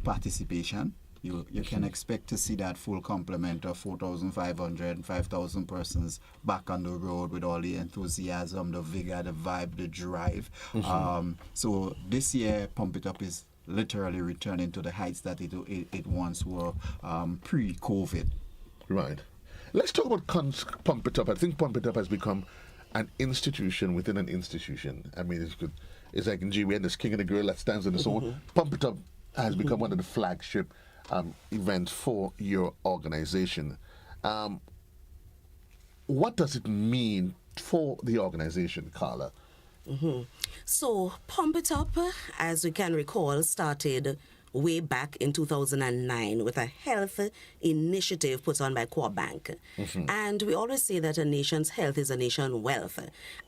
participation, you can expect to see that full complement of 4,500 and 5,000 persons back on the road with all the enthusiasm, the vigor, the vibe, the drive. So this year, Pump It Up is literally returning to the heights that it once were pre-COVID. Right. Let's talk about Pump It Up. I think Pump It Up has become an institution within an institution. I mean, it's like in GWN, there's King and the Girl that stands on its own. Pump It Up has become one of the flagship events for your organization. What does it mean for the organization, Carla? So, Pump It Up, as we can recall, started way back in 2009 with a health initiative put on by Co-op Bank. And we always say that a nation's health is a nation's wealth.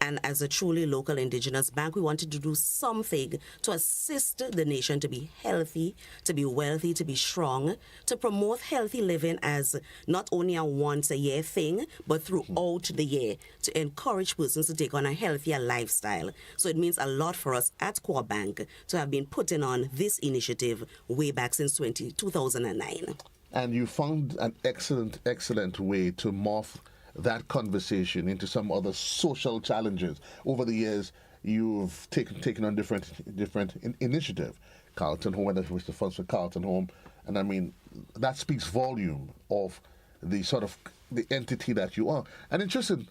And as a truly local indigenous bank, we wanted to do something to assist the nation to be healthy, to be wealthy, to be strong, to promote healthy living as not only a once-a-year thing, but throughout the year, to encourage persons to take on a healthier lifestyle. So it means a lot for us at Co-op Bank to have been putting on this initiative way back since 2009. And you found an excellent way to morph that conversation into some other social challenges. Over the years, you've taken on different initiative. Carlton Home, whether it was the funds for Carlton Home, and I mean that speaks volume of the sort of the entity that you are. And interesting,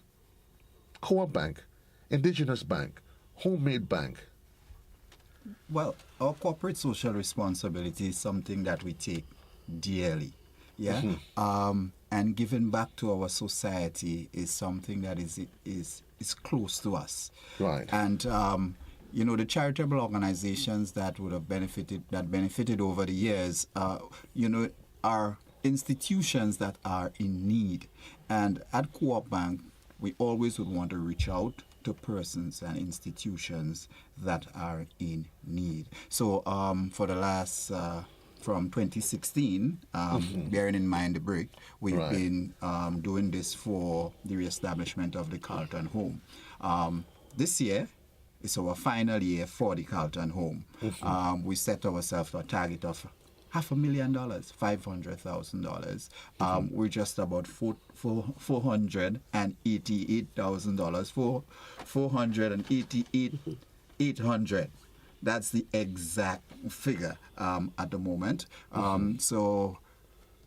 Co-op Bank, Indigenous Bank, Homemade Bank. Well, our corporate social responsibility is something that we take dearly, yeah. And giving back to our society is something that is close to us, right? And the charitable organizations that would have benefited over the years, are institutions that are in need, and at Co-op Bank, we always would want to reach out to persons and institutions that are in need. So for the last, from 2016, bearing in mind the break, we've been doing this for the reestablishment of the Carlton Home. This year is our final year for the Carlton Home. We set ourselves a target of $500,000, $500,000. We're just about $488,000, $488,800. That's the exact figure at the moment. So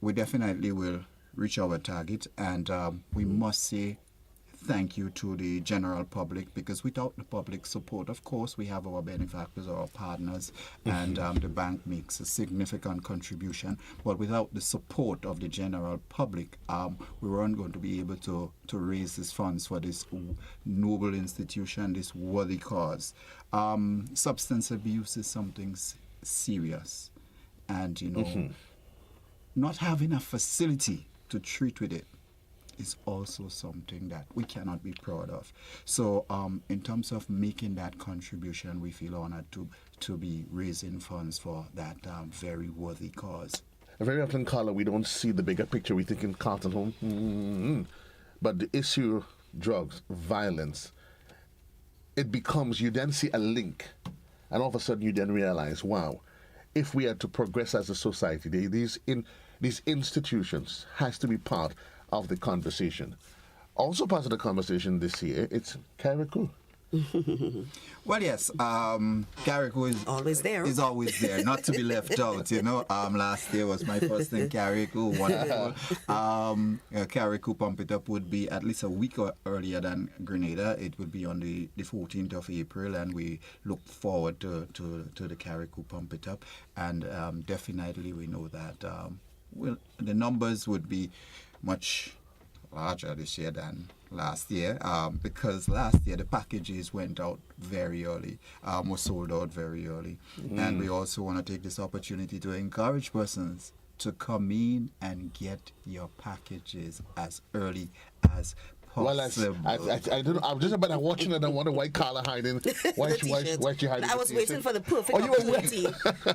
we definitely will reach our target, and we must say thank you to the general public, because without the public support, of course, we have our benefactors, our partners, and the bank makes a significant contribution. But without the support of the general public, we weren't going to be able to raise these funds for this noble institution, this worthy cause. Substance abuse is something serious, and not having a facility to treat with it is also something that we cannot be proud of. So in terms of making that contribution, we feel honored to be raising funds for that very worthy cause. Very often, Carla, we don't see the bigger picture. We think in Carlton Home. But the issue, drugs, violence, it becomes, you then see a link, and all of a sudden you then realize, wow, if we are to progress as a society, these institutions has to be part of the conversation. Also part of the conversation this year, it's Carriacou. Well, yes, Carriacou is always there. Is always there, not to be left out. Last year was my first in Carriacou. Wonderful. Carriacou Pump It Up would be at least a week earlier than Grenada. It would be on the 14th of April, and we look forward to the Carriacou Pump It Up. And definitely, we know that the numbers would be much larger this year than last year, because last year the packages went out very early, were sold out very early. And we also want to take this opportunity to encourage persons to come in and get your packages as early as possible. Well, I don't know. I'm just about watching it. I wonder why Carla hiding. Why she hiding? I was waiting for the perfect opportunity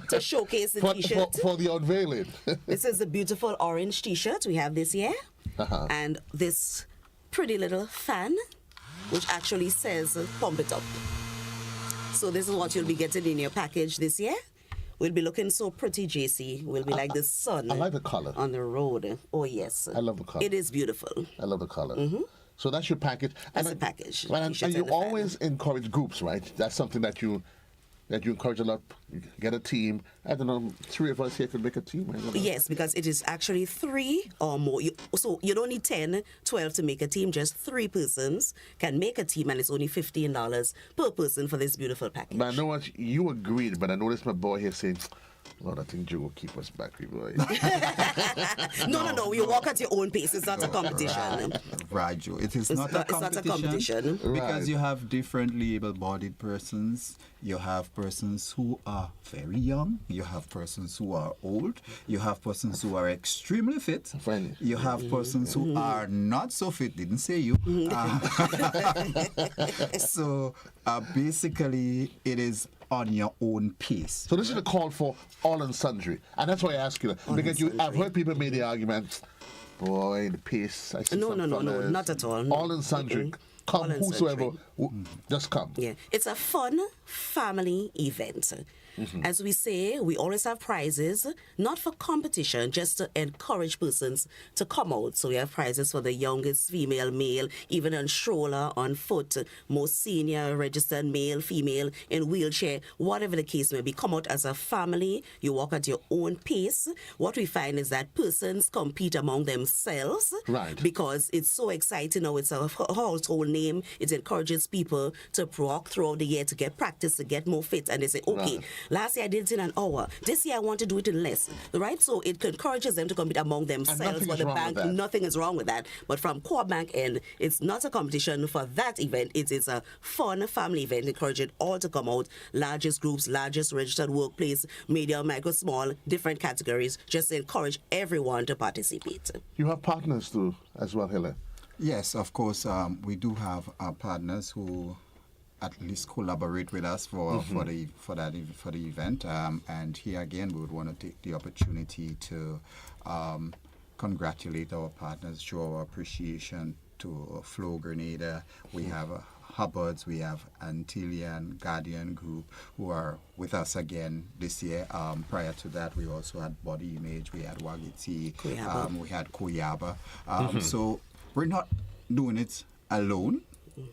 to showcase the t-shirt for the unveiling. This is a beautiful orange t-shirt we have this year, and this pretty little fan, which actually says "Pump It Up." So this is what you'll be getting in your package this year. We'll be looking so pretty, JC. We'll be like the sun. I like the color on the road. Oh yes, I love the color. It is beautiful. I love the color. So that's your package. That's a package. And you always encourage groups, right? That's something that you encourage a lot. You get a team. I don't know, 3 of us here could make a team. Yes, because it is actually 3 or more. So you don't need 10, 12 to make a team. Just 3 persons can make a team, and it's only $15 per person for this beautiful package. But I know what you agreed, but I noticed my boy here saying, Lord, I think Joe will keep us back, boy. No. You walk at your own pace. It's not a competition. Right, Joe. It's not a competition. Because you have differently able-bodied persons. You have persons who are very young. You have persons who are old. You have persons who are extremely fit. You have persons who are not so fit. Didn't say you. So basically, it is on your own pace. So this is a call for all and sundry. And that's why I ask you that. Because I've heard people make the argument, boy, the pace. No, not at all. All and sundry. Come, whosoever, just come. Yeah, it's a fun family event. As we say, we always have prizes, not for competition, just to encourage persons to come out. So we have prizes for the youngest female, male, even on stroller, on foot, most senior, registered male, female, in wheelchair, whatever the case may be. Come out as a family. You walk at your own pace. What we find is that persons compete among themselves. Right. Because it's so exciting now. It's a household name. It encourages people to walk throughout the year to get practice, to get more fit. And they say, okay, last year I did it in an hour. This year I want to do it in less. Right? So it encourages them to compete among themselves. For the bank, nothing is wrong with that. But from core bank end, it's not a competition for that event. It is a fun family event, encouraging all to come out. Largest groups, largest registered workplace, medium, micro, small, different categories. Just encourage everyone to participate. You have partners too, as well, Helen. Yes, of course. We do have partners who at least collaborate with us for the event. And here again, we would want to take the opportunity to congratulate our partners, show our appreciation to Flow Grenada. We have Hubbards, we have Antillian Guardian Group who are with us again this year. Prior to that, we also had Body Image, we had Wagiti, we had Koyaba. So we're not doing it alone.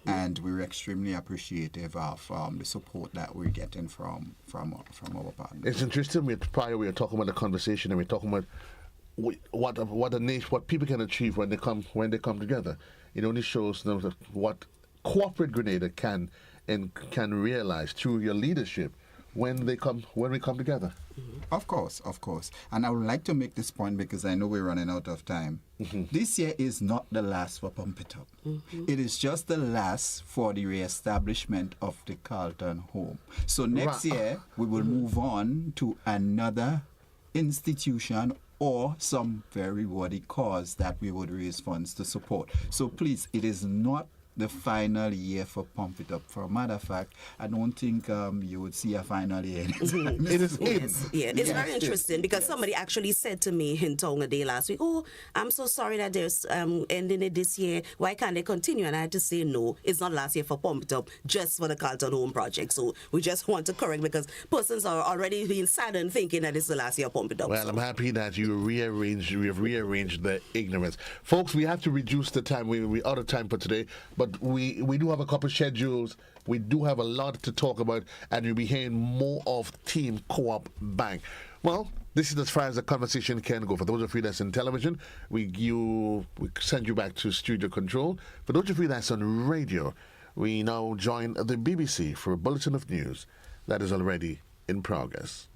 And we're extremely appreciative of the support that we're getting from our partners. It's interesting. We were talking about the conversation, and we're talking about what people can achieve when they come together. It only shows them what corporate Grenada can realize through your leadership when we come together. Of course. And I would like to make this point because I know we're running out of time. This year is not the last for Pump It Up. It is just the last for the reestablishment of the Carlton home. So next year, we will move on to another institution or some very worthy cause that we would raise funds to support. So please, it is not the final year for Pump It Up. For a matter of fact, I don't think you would see a final year. It is it's very interesting because somebody actually said to me in Tonga Day last week, "Oh, I'm so sorry that there's ending it this year. Why can't they continue?" And I had to say, no, it's not last year for Pump It Up, just for the Carlton Home Project. So we just want to correct because persons are already being saddened thinking that it's the last year of Pump It Up. Well, I'm happy that you have rearranged the ignorance. Folks, we have to reduce the time. We're out of time for today, but we do have a couple of schedules. We do have a lot to talk about, and you'll be hearing more of Team Co-op Bank. Well, this is as far as the conversation can go. For those of you that's in television, we send you back to studio control. For those of you that's on radio, we now join the BBC for a bulletin of news that is already in progress.